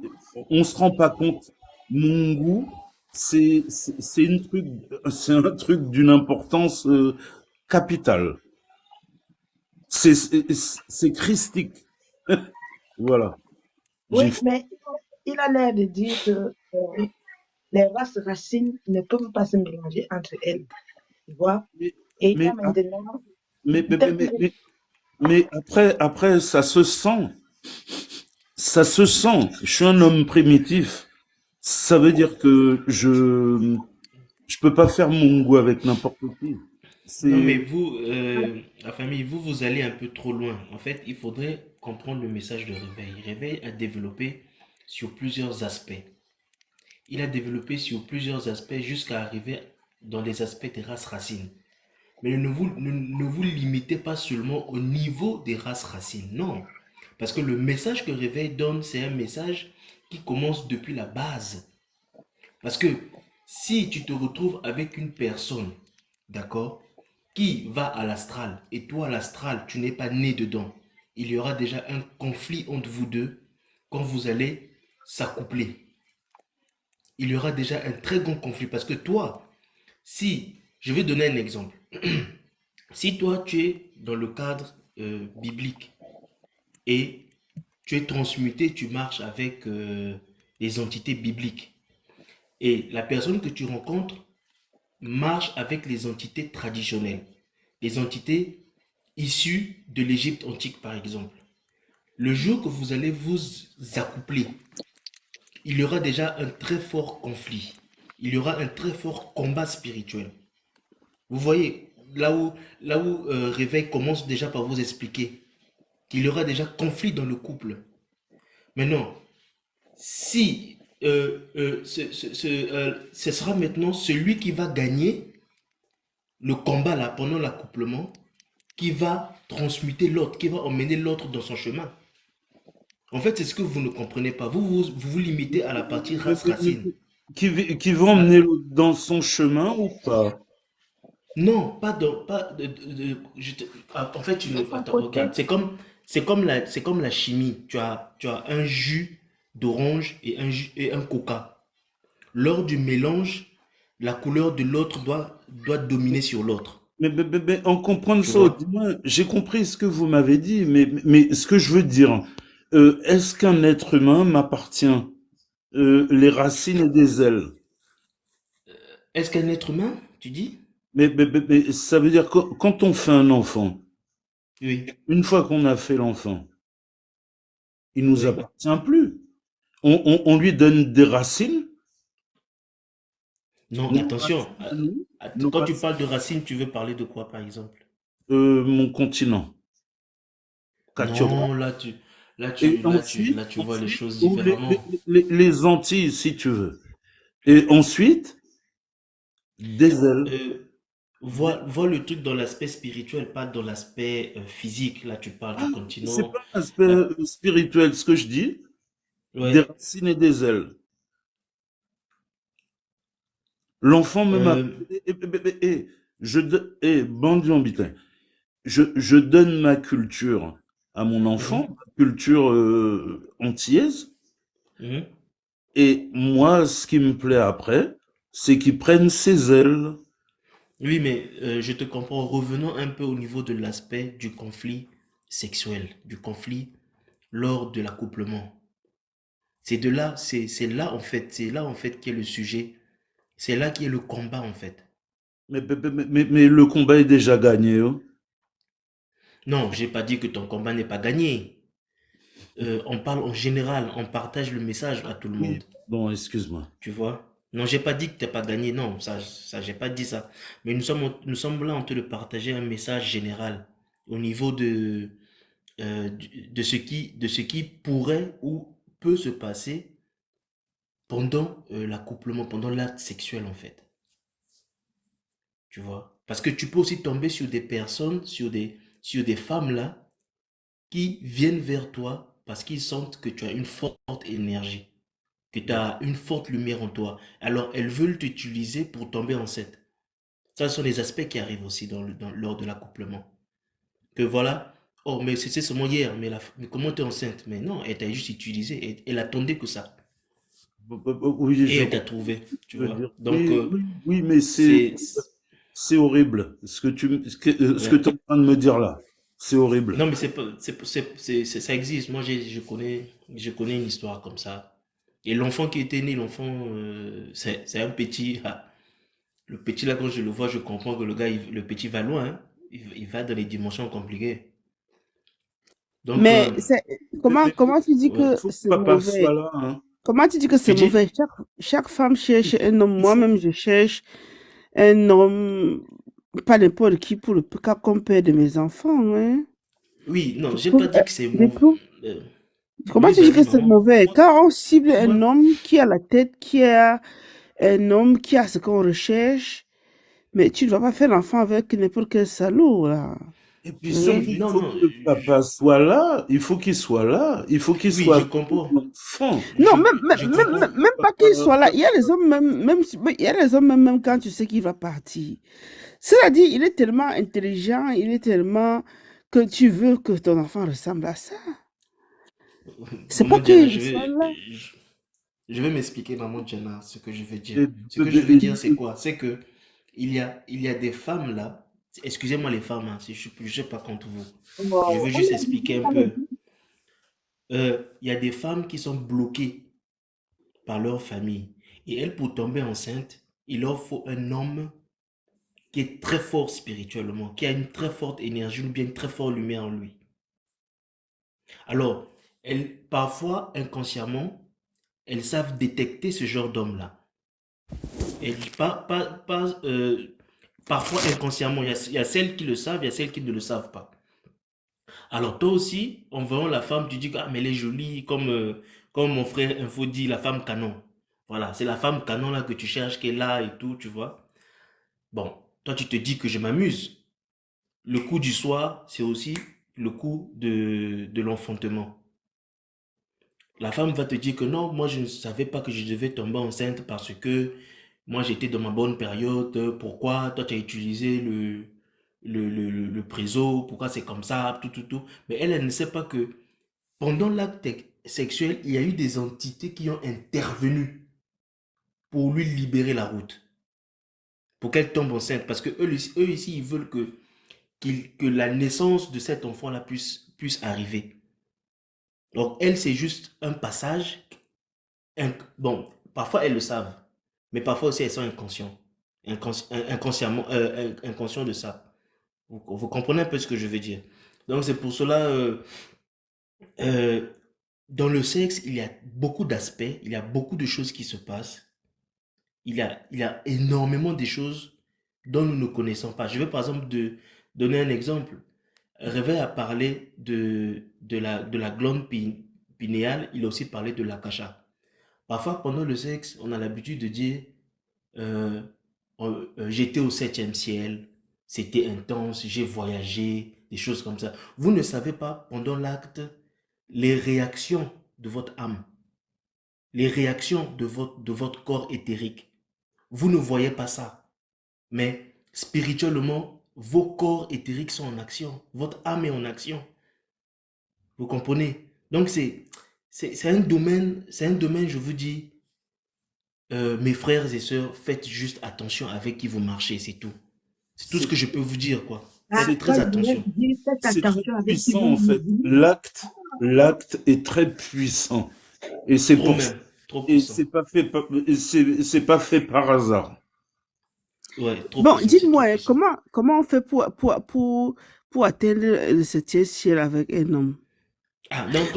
on se rend pas compte. Mon goût, c'est un truc d'une importance capitale. C'est christique. Voilà. J'ai Oui, mais il a l'air de dire que les races racines ne peuvent pas se mélanger entre elles. Tu vois? mais, Et il y a mais, maintenant, mais, mais, mais, peut-être mais, mais- mais après, ça se sent. Ça se sent. Je suis un homme primitif. Ça veut dire que je peux pas faire mon goût avec n'importe qui. non, mais C'est, vous, la famille, vous allez un peu trop loin. En fait, il faudrait comprendre le message de Réveil. Réveil a développé sur plusieurs aspects. Il a développé sur plusieurs aspects jusqu'à arriver dans les aspects des races racines. Mais ne vous limitez pas seulement au niveau des races racines, non. Parce que le message que Réveil donne, c'est un message qui commence depuis la base. Parce que si tu te retrouves avec une personne, d'accord, qui va à l'astral, et toi, l'astral, tu n'es pas né dedans, il y aura déjà un conflit entre vous deux quand vous allez s'accoupler. Il y aura déjà un très grand conflit parce que toi, si, je vais donner un exemple. Si toi, tu es dans le cadre biblique et tu es transmuté, tu marches avec les entités bibliques. Et la personne que tu rencontres marche avec les entités traditionnelles, les entités issues de l'Égypte antique, par exemple. Le jour que vous allez vous accoupler, il y aura déjà un très fort conflit. Il y aura un très fort combat spirituel. Vous voyez, là où Réveil commence déjà par vous expliquer qu'il y aura déjà conflit dans le couple. Maintenant, si ce sera maintenant celui qui va gagner le combat là pendant l'accouplement, qui va transmuter l'autre, qui va emmener l'autre dans son chemin. En fait, c'est ce que vous ne comprenez pas. Vous limitez à la partie race-racine. Qui va emmener l'autre dans son chemin ou pas? Non, pas dans, pas en fait, De son attends, côté. regarde, c'est comme la chimie. Tu as un jus d'orange et un coca. Lors du mélange, la couleur de l'autre doit dominer sur l'autre. Mais en comprendre Tu ça, vois? du moins, j'ai compris ce que vous m'avez dit, mais ce que je veux dire, est-ce qu'un être humain m'appartient? Les racines et des ailes. Est-ce qu'un être humain, tu dis? Mais ça veut dire que quand on fait un enfant, Oui, une fois qu'on a fait l'enfant, il nous oui. appartient plus. On lui donne des racines, Non, nos attention. racines à nous, nos Quand tu racines, parles de racines, tu veux parler de quoi, par exemple? mon continent, Katiora. Non, Et ensuite, là, tu vois les choses ou différemment. les Antilles, si tu veux. Et ensuite, des ailes. Euh, Des- vois le truc dans l'aspect spirituel, pas dans l'aspect physique. Là, tu parles du Ah, c'est continent. pas l'aspect Là, spirituel, ce que je dis, des ouais. racines et des ailes. L'enfant me m'a... Euh, Bandi Ambitin, je donne ma culture à mon enfant, mhm, ma culture antillaise, mhm. et moi, ce qui me plaît après, c'est qu'il prenne ses ailes. Oui, mais je te comprends. Revenons un peu au niveau de l'aspect du conflit sexuel, du conflit lors de l'accouplement. C'est là en fait qui est le sujet. C'est là qui est le combat en fait. Mais le combat est déjà gagné, hein. Non, j'ai pas dit que ton combat n'est pas gagné. On parle en général, on partage le message à tout le Oui, monde, bon, excuse-moi. tu vois. Non, j'ai pas dit que t'as pas gagné, non, j'ai pas dit ça. Mais nous sommes là en train de partager un message général au niveau de ce qui pourrait ou peut se passer pendant l'accouplement, pendant l'acte sexuel en fait, tu vois. Parce que tu peux aussi tomber sur des personnes, sur des femmes là, qui viennent vers toi parce qu'ils sentent que tu as une forte énergie, que tu as une forte lumière en toi. Alors, elles veulent t'utiliser pour tomber enceinte. Ça, ce sont des aspects qui arrivent aussi lors de l'accouplement. Que voilà, oh, mais c'était seulement hier, mais comment tu es enceinte? Mais non, elle t'a juste utilisé, elle attendait que ça. Oui, Et je elle t'a comprends trouvé, tu ce que tu veux vois. dire. Donc, Oui, mais c'est... c'est horrible. Ce que Ouais. tu es en train de me dire là, c'est horrible. Non, mais c'est pas, ça existe. Moi, je connais une histoire comme ça. Et l'enfant qui était né, l'enfant, c'est un petit. Le petit là, quand je le vois, je comprends que le petit va loin, hein. Il va dans les dimensions compliquées. Donc, Mais c'est, comment tu dis Il que faut que c'est papa soit mauvais? là, hein. Comment tu dis que tu c'est dis, mauvais? Chaque femme cherche un homme. Il faut, Moi-même, je cherche un homme, pas n'importe qui, pour le cas comme père de mes enfants, hein. oui, non, Je j'ai trouve, pas dit que c'est je mauvais. trouve- Euh, comment oui, tu dis que vas-y, c'est maman. mauvais? Quand on cible un moi, homme qui a la tête, qui a un homme qui a ce qu'on recherche, mais tu ne vas pas faire l'enfant avec n'importe quel salaud, là. et puis Hein? surtout, il Non, faut non, que papa soit là. Il faut qu'il soit là. Il faut qu'il oui, soit je avec comprends. l'enfant. Non, Je comprends. même pas qu'il soit là. Il y a les hommes, il y a les hommes, même quand tu sais qu'il va partir. Cela dit, il est tellement intelligent, il est tellement que tu veux que ton enfant ressemble à ça. C'est pas Maman Diana, qu'il soit là. je vais m'expliquer, maman Diana, ce que je veux dire. Et, Ce que je veux dire, c'est quoi? C'est que il y a des femmes là, Excusez-moi les femmes, hein, si je ne suis pas contre vous. Je Wow. veux juste expliquer un peu. Il y a des femmes qui sont bloquées par leur famille. Et elles, pour tomber enceinte, il leur faut un homme qui est très fort spirituellement, qui a une très forte énergie ou bien une très forte lumière en lui. Alors, elles, parfois, inconsciemment, elles savent détecter ce genre d'homme-là. Et parfois, inconsciemment, il y a celles qui le savent, il y a celles qui ne le savent pas. Alors, toi aussi, en voyant la femme, tu dis que ah, mais elle est jolie, comme mon frère Info dit, la femme canon. Voilà, c'est la femme canon là que tu cherches, qui est là et tout, tu vois. Bon, toi, tu te dis que je m'amuse. Le coup du soir, c'est aussi le coup de l'enfantement. La femme va te dire que non, moi je ne savais pas que je devais tomber enceinte parce que moi j'étais dans ma bonne période. Pourquoi toi tu as utilisé le préso? Pourquoi c'est comme ça? Tout, tout, tout. Mais elle ne sait pas que pendant l'acte sexuel, il y a eu des entités qui ont intervenu pour lui libérer la route, pour qu'elle tombe enceinte. Parce que eux ici, ils veulent que la naissance de cet enfant-là puisse arriver. Donc, elle, c'est juste un passage. Bon, parfois, elles le savent. Mais parfois aussi, elles sont inconscientes. Inconsciemment, inconscients de ça. Vous comprenez un peu ce que je veux dire. Donc, c'est pour cela, euh, dans le sexe, il y a beaucoup d'aspects, il y a beaucoup de choses qui se passent. Il y a énormément de choses dont nous ne connaissons pas. Je vais par exemple donner un exemple. Réveil a parlé de la glande pinéale, il a aussi parlé de l'akasha. Parfois, pendant le sexe, on a l'habitude de dire euh, j'étais au 7e ciel, c'était intense, j'ai voyagé, des choses comme ça. Vous ne savez pas, pendant l'acte, les réactions de votre âme, les réactions de votre corps éthérique. Vous ne voyez pas ça, mais spirituellement, vos corps éthériques sont en action, votre âme est en action. Vous comprenez? Donc c'est un domaine, je vous dis, mes frères et sœurs, faites juste attention avec qui vous marchez, c'est tout. C'est tout ce C'est que je peux vous dire, quoi. Ah, c'est Faites très très, ça, je voulais attention. te dire, faites c'est très attention avec qui puissant vous en fait. mourrez. L'acte est très puissant. Et c'est Trop pour même, trop et puissant. c'est pas fait par hasard. Ouais, trop Bon, puissant, c'est trop dites-moi, puissant. comment on fait pour atteindre le 7e ciel avec un homme? Ah, donc,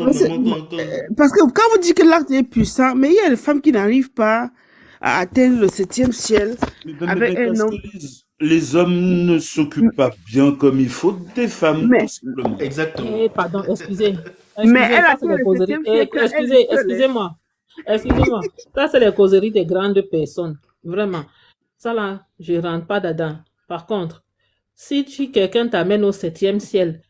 Parce que quand vous dites que l'acte est puissant, mais il y a des femmes qui n'arrivent pas à atteindre le 7e ciel avec un Parce homme. que les hommes ne s'occupent pas bien comme il faut des femmes, tout Mais, simplement. exactement. Eh, pardon, excusez. mais Excusez, elle ça c'est atteint les le causeries. 7e ciel quand elle est Excusez, seule. excusez-moi. Excusez-moi. Ça c'est les causeries des grandes personnes. Vraiment. Ça là, je rentre pas dedans. Par contre, si quelqu'un t'amène au 7e ciel,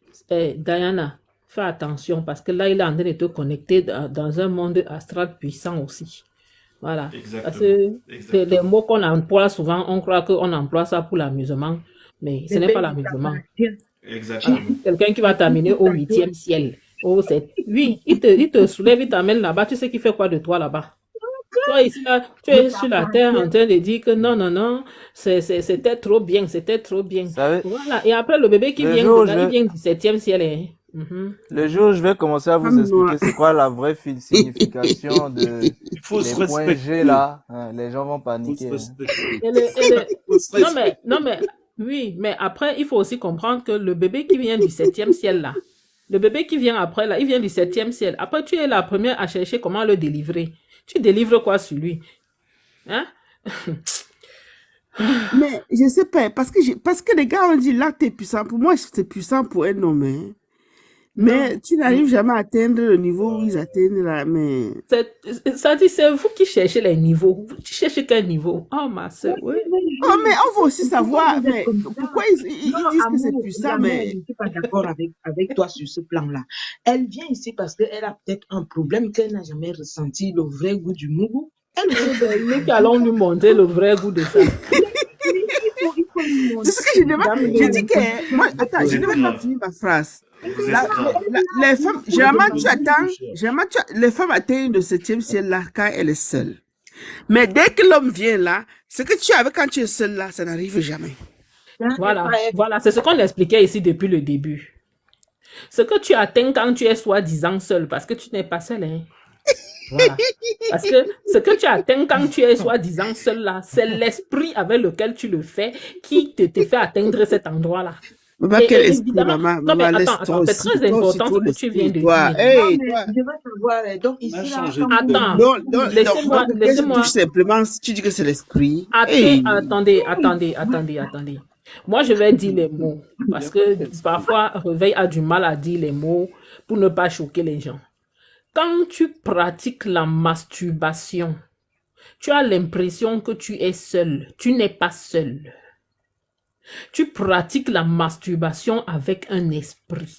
Diana, fais attention parce que là, il est en train de te connecter dans un monde astral puissant aussi. Voilà. Parce que les mots qu'on emploie souvent, on croit qu'on emploie ça pour l'amusement, mais ce n'est Bébé, pas il l'amusement. t'appartient. Voilà. Quelqu'un qui va t'amener au 8e ciel. Oui, il te soulève, il t'amène là-bas. Tu sais qu'il fait quoi de toi là-bas? Toi, ici, là, tu es sur la terre en train de dire que non, non, non, c'était trop bien, c'était trop bien. Vous savez, Voilà. Et après, le bébé qui le vient jour où de là, je il vais, vient du 7e ciel. Hein. Mhm. le jour où je vais commencer à vous Femme noire. expliquer c'est quoi la vraie signification de Il faut se les points G respecter. là, hein, les gens vont Il faut se paniquer. Hein. respecter. Et Il faut se respecter. non, mais, oui, mais après, il faut aussi comprendre que le bébé qui vient du 7e ciel là, le bébé qui vient après là, il vient du 7e ciel. Après, tu es la première à chercher comment le délivrer. Tu délivres quoi sur lui? Hein? Mais je sais pas, parce que les gars ont dit l'acte est puissant. Pour moi, c'est puissant pour un homme. Hein. Mais Non. tu n'arrives jamais à atteindre le niveau où ils atteignent là. Mais Ça dit, c'est vous qui cherchez les niveaux. Tu cherches quel niveau? Oh, ma soeur, oui. oh, mais on veut aussi savoir. Pourquoi vous êtes Mais comme ça? pourquoi ils Non, disent que c'est amour, puissant, l'amour, mais je ne suis pas d'accord avec toi sur ce plan-là. Elle vient ici parce qu'elle a peut-être un problème qu'elle n'a jamais ressenti, le vrai goût du mougou. Elle veut C'est nous qui allons lui montrer le vrai goût de ça. il faut lui c'est ce que je demande. Dame J'ai de- dit que moi, attends, Vous je êtes ne vais pas grave. finir ma phrase. Vous êtes La- grave. les femmes, les femmes atteignent le 7e ciel là quand elle est seule. Mais dès que l'homme vient là, ce que tu avais quand tu es seul là, ça n'arrive jamais. Voilà, c'est ce qu'on expliquait ici depuis le début. Ce que tu atteins quand tu es soi-disant seul, parce que tu n'es pas seul, hein. Voilà. Parce que ce que tu atteins quand tu es soi-disant seul là, c'est l'esprit avec lequel tu le fais qui te fait atteindre cet endroit-là. Maman, quel esprit, maman? Non, mais Maman, attends, c'est laisse-toi très aussi, important toi ce que tu viens l'esprit, de toi. dire. Non, Hey, mais toi. je veux savoir. Donc, On a ici, là, changé comme de thème. Attends, Non, non, non, laissez-moi, quand tu laissez-moi. touches simplement, si tu dis que c'est l'esprit. Hey. Attendez. Moi, je vais dire les mots parce que parfois, Réveil a du mal à dire les mots pour ne pas choquer les gens. Quand tu pratiques la masturbation, tu as l'impression que tu es seul. Tu n'es pas seul. Tu pratiques la masturbation avec un esprit.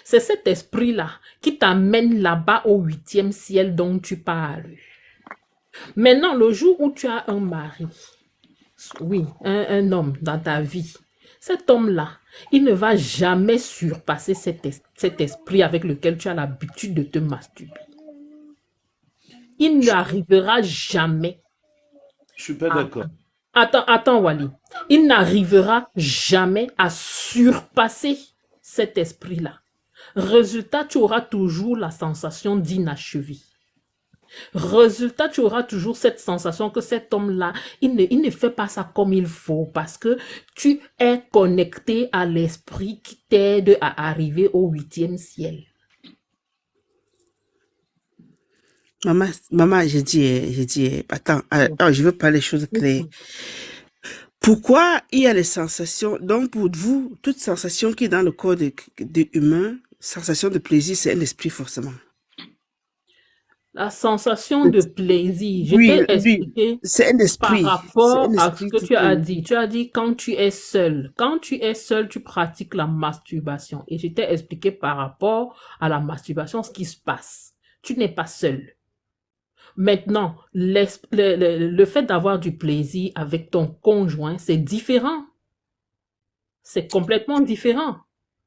C'est cet esprit-là qui t'amène là-bas au 8e ciel dont tu parles. Maintenant, le jour où tu as un mari, oui, un homme dans ta vie, cet homme-là, il ne va jamais surpasser cet esprit avec lequel tu as l'habitude de te masturber. Il n'arrivera jamais. Je suis pas d'accord. Attends, Wally. Il n'arrivera jamais à surpasser cet esprit-là. Résultat, tu auras toujours la sensation d'inachevé. Résultat, tu auras toujours cette sensation que cet homme-là, il ne fait pas ça comme il faut parce que tu es connecté à l'esprit qui t'aide à arriver au 8e ciel. Maman, j'ai dit, attends, je veux parler des choses claires. Pourquoi il y a les sensations, donc pour vous, toute sensation qui est dans le corps de humain, sensation de plaisir, c'est un esprit forcément. La sensation de plaisir, je Oui, t'ai expliqué c'est un esprit. par rapport C'est un à ce esprit que qui tu as peut- dit. Tu as dit quand tu es seul. Quand tu es seul, tu pratiques la masturbation. Et je t'ai expliqué par rapport à la masturbation ce qui se passe. Tu n'es pas seul. Maintenant, le fait d'avoir du plaisir avec ton conjoint, c'est différent. C'est complètement différent.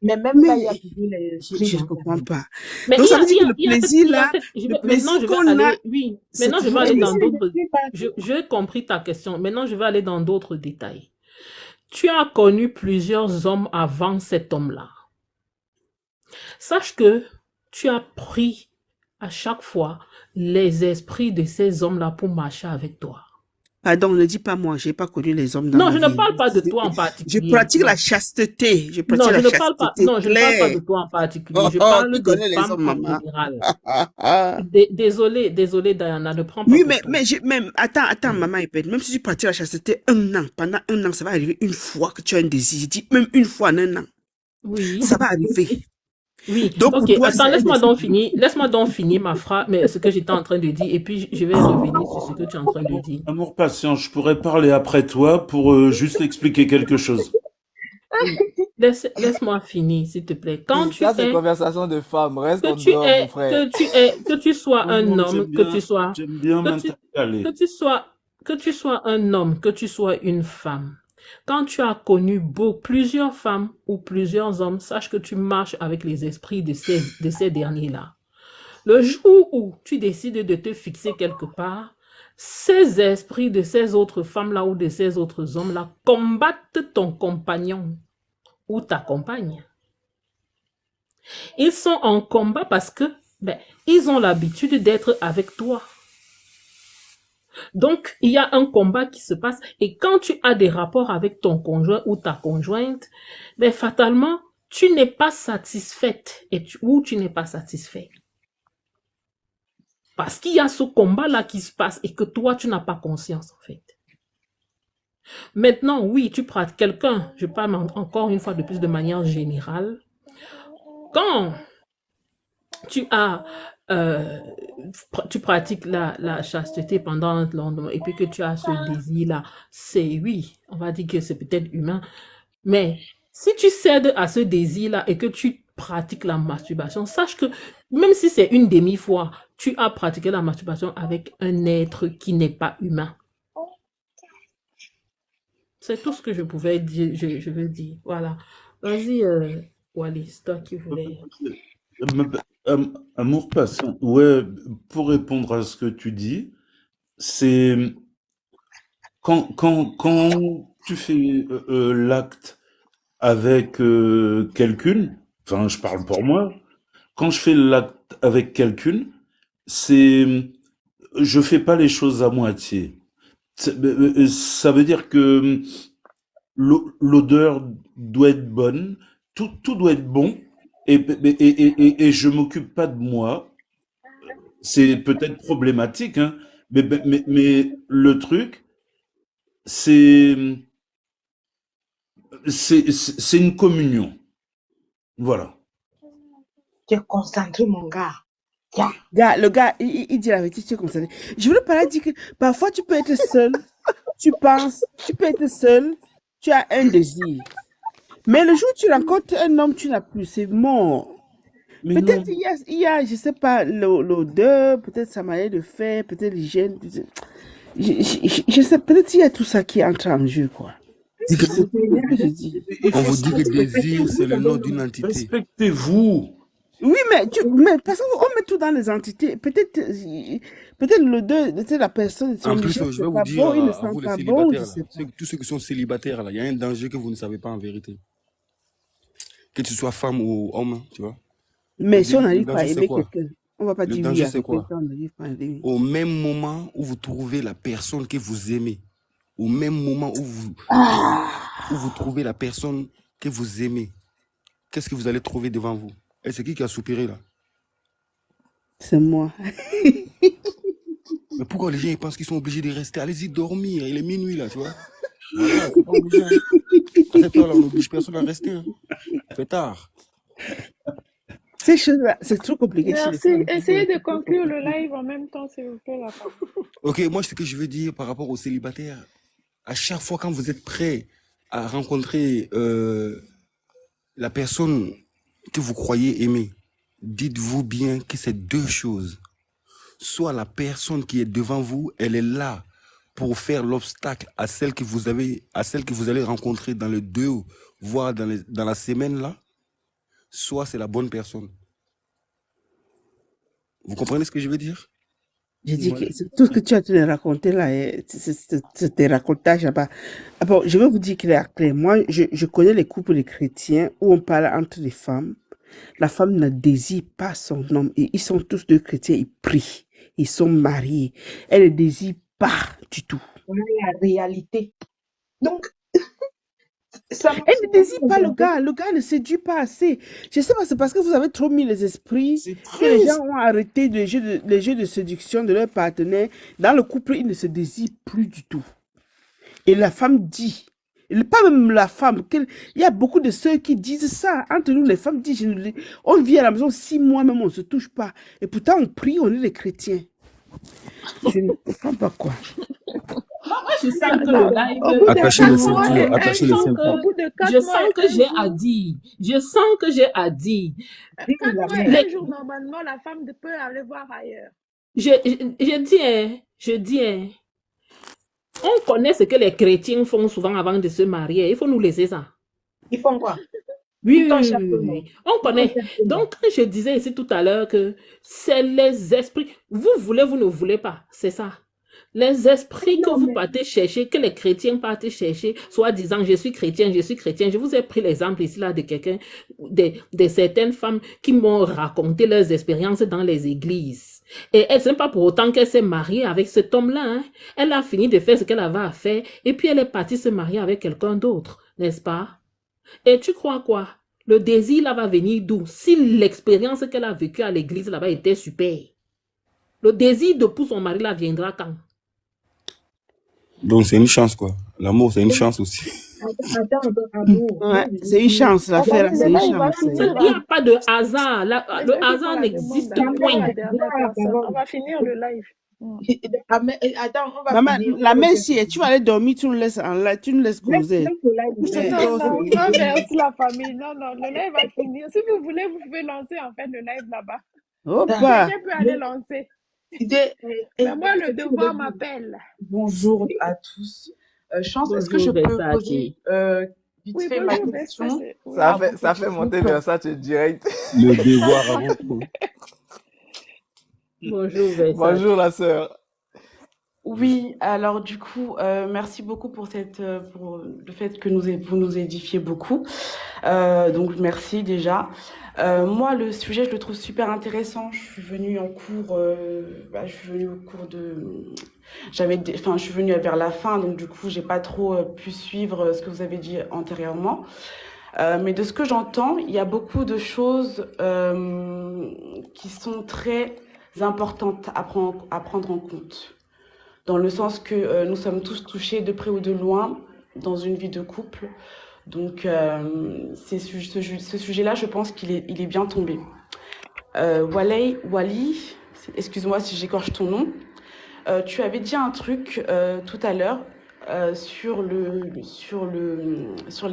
Mais même Mais quand il y a toujours les esprits je ne dans ta comprends vie. pas. Mais Donc il y ça a, veut dire il y que a, le il y a cette- plaisir il y a là, cette- le maintenant, plaisir je vais qu'on aller, a, oui. c'est Maintenant, je vais toujours un aller dans esprit. d'autres. J'ai compris ta question. Maintenant, je vais aller dans d'autres détails. Tu as connu plusieurs hommes avant cet homme-là. Sache que tu as pris à chaque fois les esprits de ces hommes-là pour marcher avec toi. Pardon, ne dis pas moi, j'ai pas connu les hommes dans Non, ma je ne vie. parle pas de toi en Je particulier. pratique Non. la chasteté. Je pratique Non, la je ne parle pas. chasteté Non, je ne parle pas de claire. toi en particulier. Oh, Je oh, parle tu des connais les femmes hommes, en maman. général. Ah. Désolé, Diana, ne prends pas Oui, pour toi. mais attends, maman, même si tu pratiques la chasteté pendant un an, ça va arriver une fois que tu as un désir. Je dis même une fois en un an. Oui. Ça va arriver. Oui, Donc, ok, pour toi, attends, c'est un laisse-moi donc finir ma phrase, mais ce que j'étais en train de dire, et puis je vais revenir sur ce que tu es en train de dire. Amour patient, je pourrais parler après toi pour juste expliquer quelque chose. Oui. Laisse-moi finir, s'il te plaît. Quand tu Ça, c'est es, conversation de femme. Reste en que tu dehors, mon es, frère. que tu sois un Amour, homme, que tu sois, j'aime bien que tu, m'intercaler. que tu sois un homme, que tu sois une femme. Quand tu as connu plusieurs femmes ou plusieurs hommes, sache que tu marches avec les esprits de ces derniers-là. Le jour où tu décides de te fixer quelque part, ces esprits de ces autres femmes-là ou de ces autres hommes-là combattent ton compagnon ou ta compagne. Ils sont en combat parce que ils ont l'habitude d'être avec toi. Donc, il y a un combat qui se passe et quand tu as des rapports avec ton conjoint ou ta conjointe, fatalement, tu n'es pas satisfaite ou tu n'es pas satisfait. Parce qu'il y a ce combat-là qui se passe et que toi, tu n'as pas conscience, en fait. Maintenant, oui, tu pratiques quelqu'un, je parle encore une fois de plus de manière générale. Quand tu pratiques la chasteté pendant longtemps et puis que tu as ce désir-là, oui, on va dire que c'est peut-être humain, mais si tu cèdes à ce désir-là et que tu pratiques la masturbation, sache que même si c'est une demi-fois, tu as pratiqué la masturbation avec un être qui n'est pas humain. C'est tout ce que je pouvais dire, je veux dire. Voilà. Vas-y, Wally, c'est toi qui voulais. Amour patient, ouais, pour répondre à ce que tu dis, c'est quand tu fais l'acte avec quelqu'un, enfin, je parle pour moi, quand je fais l'acte avec quelqu'un, c'est, je fais pas les choses à moitié. Ça veut dire que l'odeur doit être bonne, tout doit être bon, et je m'occupe pas de moi. C'est peut-être problématique, hein, mais le truc, c'est, c'est une communion. Voilà. Tu es concentré, mon gars. Yeah. Le gars, il dit la vérité, tu es comme ça. Je voulais pas dire que parfois tu peux être seul, tu penses, tu peux être seul, tu as un désir. Mais le jour où tu rencontres un homme, tu n'as plus, c'est mort. Mais Peut-être non. il y a, je sais pas, l'odeur, peut-être sa manière de faire, peut-être l'hygiène. Je sais, peut-être il y a tout ça qui entre en jeu, quoi. Dis que- C'est ce que je dis. Il On faut vous dit que désir, c'est le nom d'une entité. respectez-vous. Oui, mais parce qu'on met tout dans les entités. Peut-être l'odeur de la personne, son En plus, hygiène, je c'est vais vous pas dire bon, il ne à sent vous les pas bon, je célibataires, là, sais pas. tous ceux qui sont célibataires, là, il y a un danger que vous ne savez pas en vérité. Que tu sois femme ou homme, tu vois. Mais si on Le n'arrive pas à danger, c'est aimer quoi? quelqu'un, on va pas Le dire oui danger, à c'est quelqu'un quoi? si on n'arrive pas à aimer. Au même moment où vous trouvez la personne que vous aimez, au même moment où vous trouvez la personne que vous aimez, qu'est-ce que vous allez trouver devant vous? Et c'est qui a soupiré là? C'est moi. Mais pourquoi les gens ils pensent qu'ils sont obligés de rester? Allez-y dormir, il est minuit là, tu vois. Voilà, c'est pas obligé. Hein. À cette heure-là, on n'oblige personne à rester. Hein. C'est tard. Ces choses-là, c'est trop compliqué chez les Merci. femmes. Essayez de conclure le live en même temps, s'il vous plaît, la femme. Ok, moi ce que je veux dire par rapport aux célibataires, à chaque fois quand vous êtes prêt à rencontrer la personne que vous croyez aimer, dites-vous bien que c'est deux choses. Soit la personne qui est devant vous, elle est là pour faire l'obstacle à celle que vous allez rencontrer dans le 2, voire dans la semaine là, soit c'est la bonne personne. Vous comprenez ce que je veux dire? J'ai dit que tout ce que tu as te raconté là, c'est des racontages là-bas. Ah bon, je vais vous dire clair. Moi, je connais les couples de chrétiens où on parle entre les femmes. La femme ne désire pas son homme. Et ils sont tous deux chrétiens, ils prient. Ils sont mariés. Elle ne désire pas du tout. Voilà la réalité. Donc, ça Elle ne désire pas le gars. Le gars ne séduit pas assez. Je sais pas, c'est parce que vous avez trop mis les esprits que les gens ont arrêté les jeux de séduction de leur partenaire. Dans le couple, ils ne se désirent plus du tout. Et la femme dit, pas même la femme, il y a beaucoup de sœurs qui disent ça. Entre nous, les femmes disent, on vit à la maison 6 mois même, on ne se touche pas. Et pourtant, on prie, on est les chrétiens. Je ne comprends pas quoi. Moi, je sens que le live. Au bout de Attachez les 4 mois, ceintures, attachez les ceintures. au bout de 4 Je mois sens et que un j'ai jour, à dire. Je sens que j'ai à dire. 4 mois et Les- un jour, normalement, la femme peut aller voir ailleurs. Je dis, on connaît ce que les chrétiens font souvent avant de se marier. Il faut nous laisser ça. Ils font quoi? Oui, Tout en oui, chaque oui, mois. oui. On connaît. Tout en chaque mois. Donc, quand je disais ici tout à l'heure que c'est les esprits, vous voulez, vous ne voulez pas, c'est ça. Les esprits que Non, vous mais- partez chercher, que les chrétiens partent chercher, soit disant je suis chrétien, je suis chrétien. Je vous ai pris l'exemple ici là de quelqu'un, de certaines femmes qui m'ont raconté leurs expériences dans les églises. Et elle, ce n'est pas pour autant qu'elle s'est mariée avec cet homme-là. Hein. Elle a fini de faire ce qu'elle avait à faire et puis elle est partie se marier avec quelqu'un d'autre, n'est-ce pas? Et tu crois quoi? Le désir là va venir d'où? Si l'expérience qu'elle a vécue à l'église là-bas était super. Le désir de pour son mari là viendra quand? Donc c'est une chance quoi. L'amour c'est une chance aussi. Attends, amour. Ouais, c'est une chance, l'affaire, c'est une chance. Il n'y a pas de hasard. Le hasard n'existe point. La dernière personne. On va finir le live. Attends, on va Maman, finir. la mère, si tu vas aller dormir, tu nous laisses en live, tu nous laisses causer. Non, merci la famille. Non, le live va finir. Si vous voulez, vous pouvez lancer en fait le live là-bas. Quelqu'un peut aller lancer. Mais moi, le devoir m'appelle. Bonjour à tous. Chance, est-ce que je peux poser vite fait ma question? Ça fait monter Versace direct. Le devoir avant tout. Bonjour Versace. Bonjour la sœur. Oui, alors du coup, merci beaucoup pour pour le fait que vous nous édifiez beaucoup. Donc merci déjà. Moi, le sujet, je le trouve super intéressant. Je suis venue en cours, je suis venue au cours enfin, je suis venue vers la fin, donc du coup, j'ai pas trop pu suivre ce que vous avez dit antérieurement. Mais de ce que j'entends, il y a beaucoup de choses qui sont très importantes à prendre en compte, dans le sens que nous sommes tous touchés de près ou de loin dans une vie de couple. Donc, ce sujet-là, je pense il est bien tombé. Wally, excuse-moi si j'écorche ton nom, tu avais dit un truc tout à l'heure sur les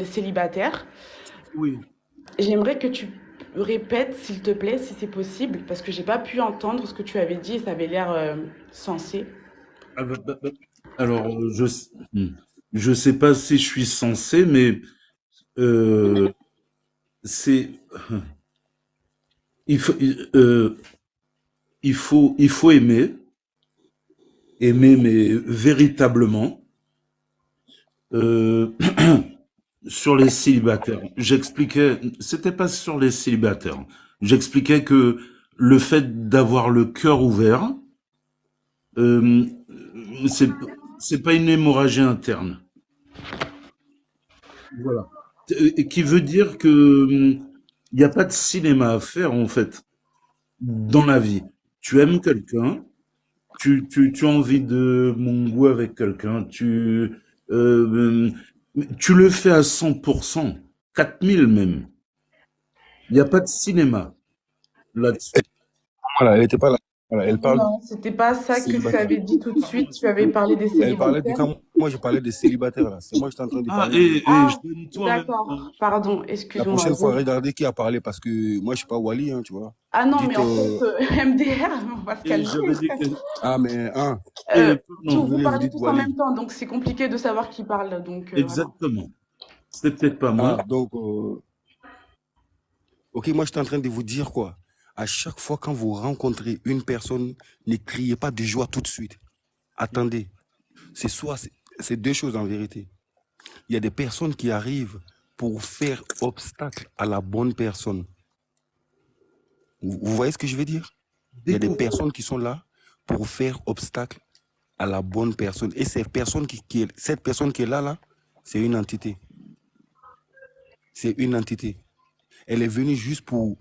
célibataires. Oui. J'aimerais que tu répètes, s'il te plaît, si c'est possible, parce que j'ai pas pu entendre ce que tu avais dit et ça avait l'air sensé. Ah, alors, je sais pas si je suis censé, mais c'est il faut il faut aimer mais véritablement euh, sur les célibataires. J'expliquais, c'était pas sur les célibataires. J'expliquais que le fait d'avoir le cœur ouvert, euh, c'est c'est pas une hémorragie interne. Voilà. Qui veut dire que il n'y a pas de cinéma à faire en fait dans la vie. Tu aimes quelqu'un, tu as envie de mon goût avec quelqu'un, euh, tu le fais à 100%, 4000 même. Il n'y a pas de cinéma là-dessus. Voilà, elle était pas là. Voilà, elle parle Non, c'était pas ça que tu célibataire. avais dit tout de suite. Tu avais parlé des Elle parlait de célibataires. quand moi je parlais des célibataires là. C'est moi j'étais en train de Ah, parler de. je Ah, donne tout en même temps. d'accord. Pardon, La excuse-moi. prochaine fois, regardez qui a parlé parce que moi je suis pas Wally, hein, tu vois. Ah non, mais Dites en fait, MDR, on va se Et calmer. j'avais dit que... ah mais hein, pardon. Vous vous parlez dites tous en Wally. même temps, donc c'est compliqué de savoir qui parle. Donc voilà. Exactement. C'était peut-être pas moi. Ah donc ok, moi j'étais en train de vous dire quoi. À chaque fois quand vous rencontrez une personne, ne criez pas de joie tout de suite. Attendez. C'est deux choses en vérité. Il y a des personnes qui arrivent pour faire obstacle à la bonne personne. Vous voyez ce que je veux dire? Il y a des personnes qui sont là pour faire obstacle à la bonne personne. Et cette personne cette personne qui est là, c'est une entité. C'est une entité. Elle est venue juste pour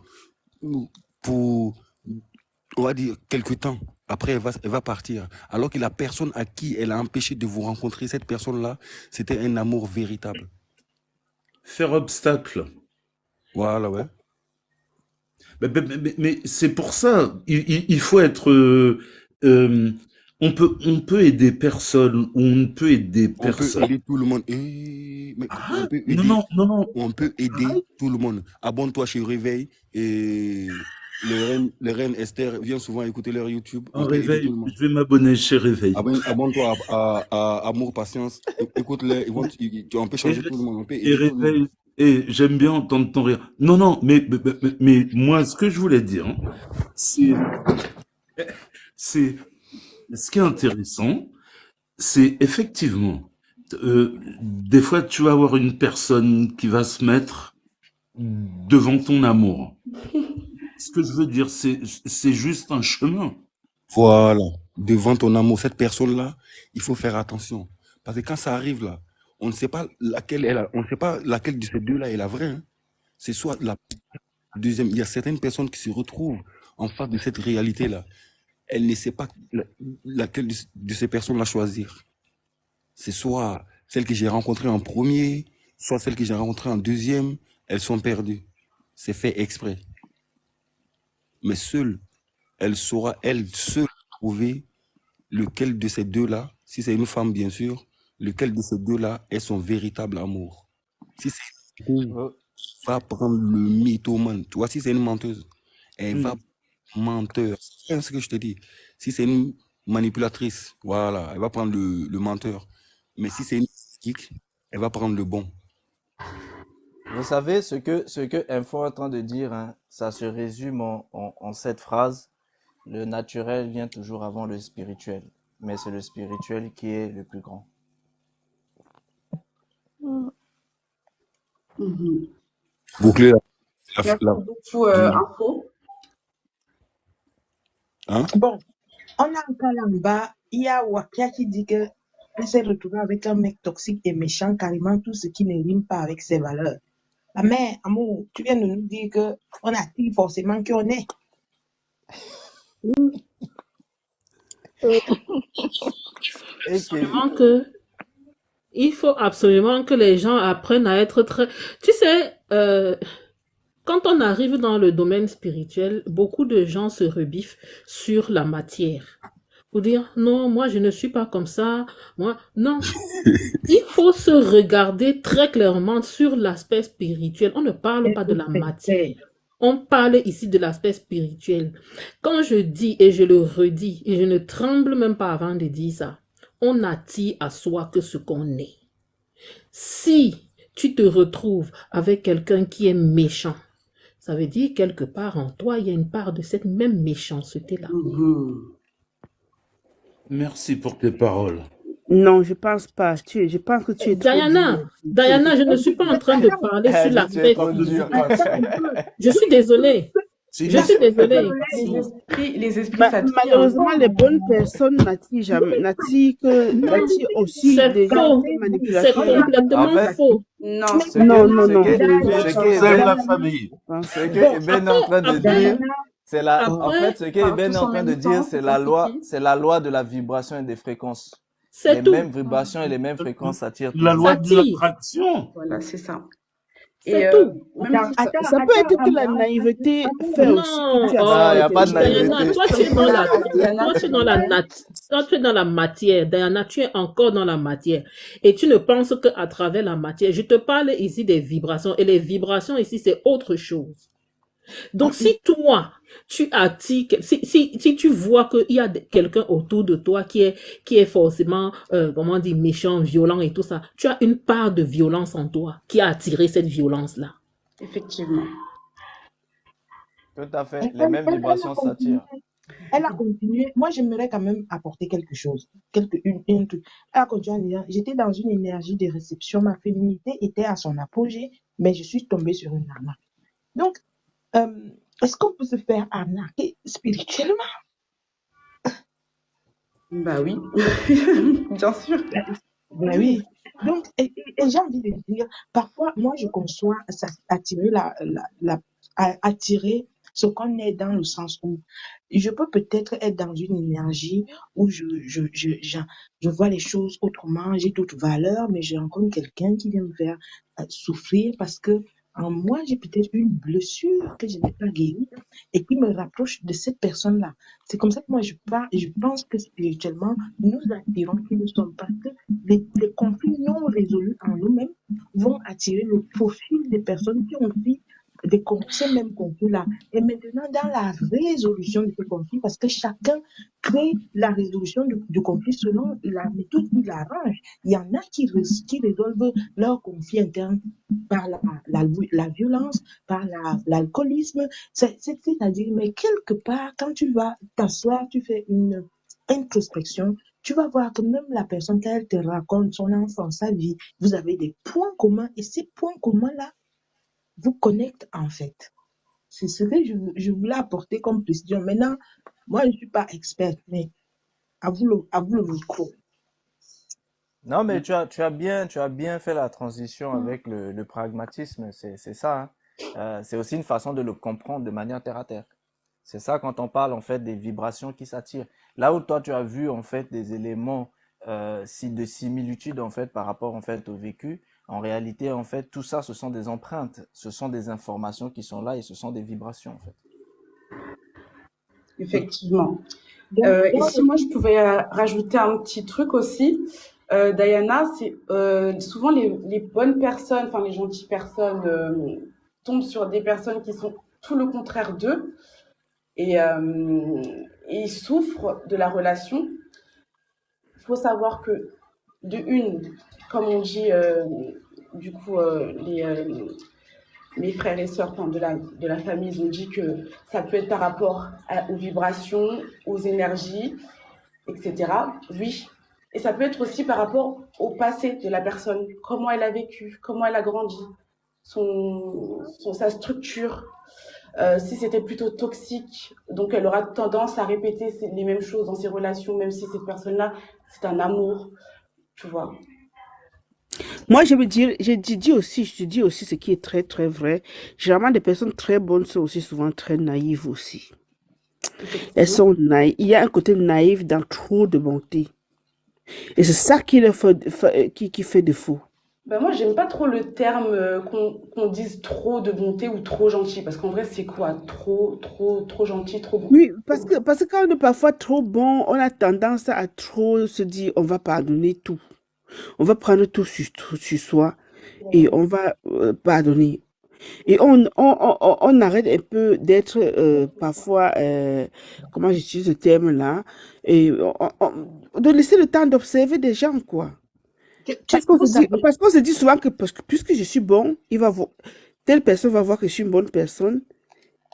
on va dire, quelque temps. Après, elle va partir. Alors que la personne à qui elle a empêché de vous rencontrer, cette personne-là, c'était un amour véritable. Faire obstacle. Voilà, ouais. Mais c'est pour ça, il faut être... on peut aider personne ou on peut aider On peut personne. aider tout le monde. Mais on peut aider, Non. on peut aider tout le monde. Abonne-toi chez Réveil et les reines Esther, viens souvent écouter leur YouTube. En On peut aider Réveil, tout le monde. je vais m'abonner chez Réveil. Abonne-toi à Amour Patience. Écoute-les, on peut changer tout le monde. On peut Et aider tout le monde. Réveil, et j'aime bien entendre ton rire. Non, mais moi, ce que je voulais dire, hein, c'est ce qui est intéressant, c'est effectivement, des fois, tu vas avoir une personne qui va se mettre devant ton amour. Ce que je veux dire, c'est juste un chemin. Voilà. Devant ton amour, cette personne-là, il faut faire attention. Parce que quand ça arrive là, on ne sait pas on ne sait pas laquelle de ces deux-là est la vraie, hein. C'est soit la deuxième. Il y a certaines personnes qui se retrouvent en face de cette réalité-là. Elle ne sait pas laquelle de ces personnes-là choisir. C'est soit celle que j'ai rencontrée en premier, soit celle que j'ai rencontrée en deuxième. Elles sont perdues. C'est fait exprès. Mais seule, elle saura, elle seule, trouver lequel de ces deux-là, si c'est une femme bien sûr, lequel de ces deux-là est son véritable amour. Si c'est une fille, va prendre le mythomane. Tu vois, si c'est une menteuse, elle va menteur. C'est ce que je te dis. Si c'est une manipulatrice, voilà, elle va prendre le menteur. Mais si c'est une psychique, elle va prendre le bon. Vous savez, ce que Info est en train de dire, hein, ça se résume en cette phrase. Le naturel vient toujours avant le spirituel. mais c'est le spirituel qui est le plus grand. Mm. Mhm. Boucler Merci la- beaucoup, Info. Hein? Bon, on a un cas là-bas. Il y a Wakia qui dit que elle s'est retrouvée avec un mec toxique et méchant, carrément tout ce qui ne rime pas avec ses valeurs. La mère, amour, tu viens de nous dire que on attire forcément qui on est. Absolument que, il faut absolument que les gens apprennent à être très... Tu sais, quand on arrive dans le domaine spirituel, beaucoup de gens se rebiffent sur la matière. Pour dire, non, moi je ne suis pas comme ça. Moi, non. Il faut se regarder très clairement sur l'aspect spirituel. On ne parle pas de la matière. On parle ici de l'aspect spirituel. Quand je dis et je le redis, et je ne tremble même pas avant de dire ça, on attire à soi que ce qu'on est. Si tu te retrouves avec quelqu'un qui est méchant, ça veut dire quelque part en toi, il y a une part de cette même méchanceté-là. Mhm. Merci pour tes paroles. Non, je pense pas. Je pense que tu es trop Diana, dur. je ne suis pas en train de parler sur Elle dit, tu es l'aspect trop physique. dur, quoi. Je suis désolée. Je suis désolée. Les esprits Ma- s'attirent. malheureusement, les bonnes personnes n'attirent jamais, n'attirent aussi C'est des faux. des C'est manipulations. complètement En fait, faux. Non, ce Non, que, non, ce non. que, Je ce pense que J'aime Eben, la famille. pas. ce que Bon, Eben est en train de dire, c'est la, en après, fait, ce que parle Eben est tous en en train de même dire, temps, c'est c'est la loi, compliqué. c'est la loi de la vibration et des fréquences. c'est Les tout. mêmes vibrations et les mêmes fréquences s'attirent La toujours. loi Ça de tire. l'attraction. Voilà, c'est ça. Et C'est tout. même si Ça peut être que la naïveté fait aussi que Non, tu as Non, il n'y a cette pas de intelligence. Diana, naïveté. toi tu es dans la, Diana, toi tu es dans la toi tu es dans la matière. Diana, tu es encore dans la matière. Et tu ne penses qu'à travers la matière. Je te parle ici des vibrations. Et les vibrations ici, c'est autre chose. Donc, si toi, tu attires, si tu vois qu'il y a quelqu'un autour de toi qui est forcément, comment dire, méchant, violent et tout ça, tu as une part de violence en toi qui a attiré cette violence-là. effectivement. Tout à fait. Les mêmes vibrations s'attirent. Elle a continué. Moi, j'aimerais quand même apporter quelque chose. Un truc. Elle a continué en disant, j'étais dans une énergie de réception. Ma féminité était à son apogée, mais je suis tombée sur une arnaque. Donc, est-ce qu'on peut se faire arnaquer spirituellement? Bah oui, bien sûr. Ben oui. Donc, et j'ai envie de dire, parfois, moi, je conçois attirer ce qu'on est dans le sens où je peux peut-être être dans une énergie où je vois les choses autrement, j'ai d'autres valeurs, mais je rencontre quelqu'un qui vient me faire souffrir parce que en moi, j'ai peut-être une blessure que je n'ai pas guérie et qui me rapproche de cette personne-là. C'est comme ça que moi, je pense que spirituellement, nous attirons qui ne sommes pas que les conflits non résolus en nous-mêmes vont attirer le profil des personnes qui ont vu ces mêmes conflits-là. Et maintenant, dans la résolution de ces conflits, parce que chacun crée la résolution du conflit selon la méthode qu'il arrange. Il y en a qui résolvent leur conflit interne par la violence, par l'alcoolisme. C'est-à-dire, mais quelque part, quand tu vas t'asseoir, tu fais une introspection, tu vas voir que même la personne, quand elle te raconte son enfance, sa vie, vous avez des points communs et ces points communs-là vous connectent en fait. C'est ce que je voulais apporter comme précision. Maintenant, moi, je ne suis pas experte, mais à vous le micro. Non, mais tu as bien fait la transition avec le pragmatisme. C'est ça, hein. C'est aussi une façon de le comprendre de manière terre à terre. C'est ça quand on parle en fait des vibrations qui s'attirent. Là où toi tu as vu en fait des éléments de similitude en fait par rapport en fait au vécu, en réalité en fait tout ça ce sont des empreintes, ce sont des informations qui sont là et ce sont des vibrations en fait. Effectivement. Donc, Et si moi je pouvais rajouter un petit truc aussi, Diana, c'est souvent les bonnes personnes, enfin les gentilles personnes tombent sur des personnes qui sont tout le contraire d'eux et ils souffrent de la relation. Il faut savoir que de une, comme on dit, du coup, mes frères et sœurs enfin, de la famille, ils ont dit que ça peut être par rapport aux vibrations, aux énergies. etc. Oui. Et ça peut être aussi par rapport au passé de la personne, comment elle a vécu, comment elle a grandi, sa structure. Si c'était plutôt toxique, donc elle aura tendance à répéter les mêmes choses dans ses relations, même si cette personne-là, c'est un amour, tu vois. Moi, je veux dire, je te dis aussi ce qui est très, très vrai. Généralement, des personnes très bonnes sont aussi souvent très naïves aussi. Elles sont naïves. Il y a un côté naïf dans trop de bonté. Et c'est ça qui fait défaut. Ben moi, j'aime pas trop le terme qu'on dise trop de bonté ou trop gentil, parce qu'en vrai, c'est quoi? Trop gentil, trop bon. Oui, parce que quand on est parfois trop bon, on a tendance à trop se dire, on va pardonner tout. On va prendre tout sur soi et on va pardonner. Et on arrête un peu d'être parfois, comment j'utilise ce terme-là, et de laisser le temps d'observer des gens, quoi. Parce qu'on se dit souvent que puisque je suis bon, telle personne va voir que je suis une bonne personne,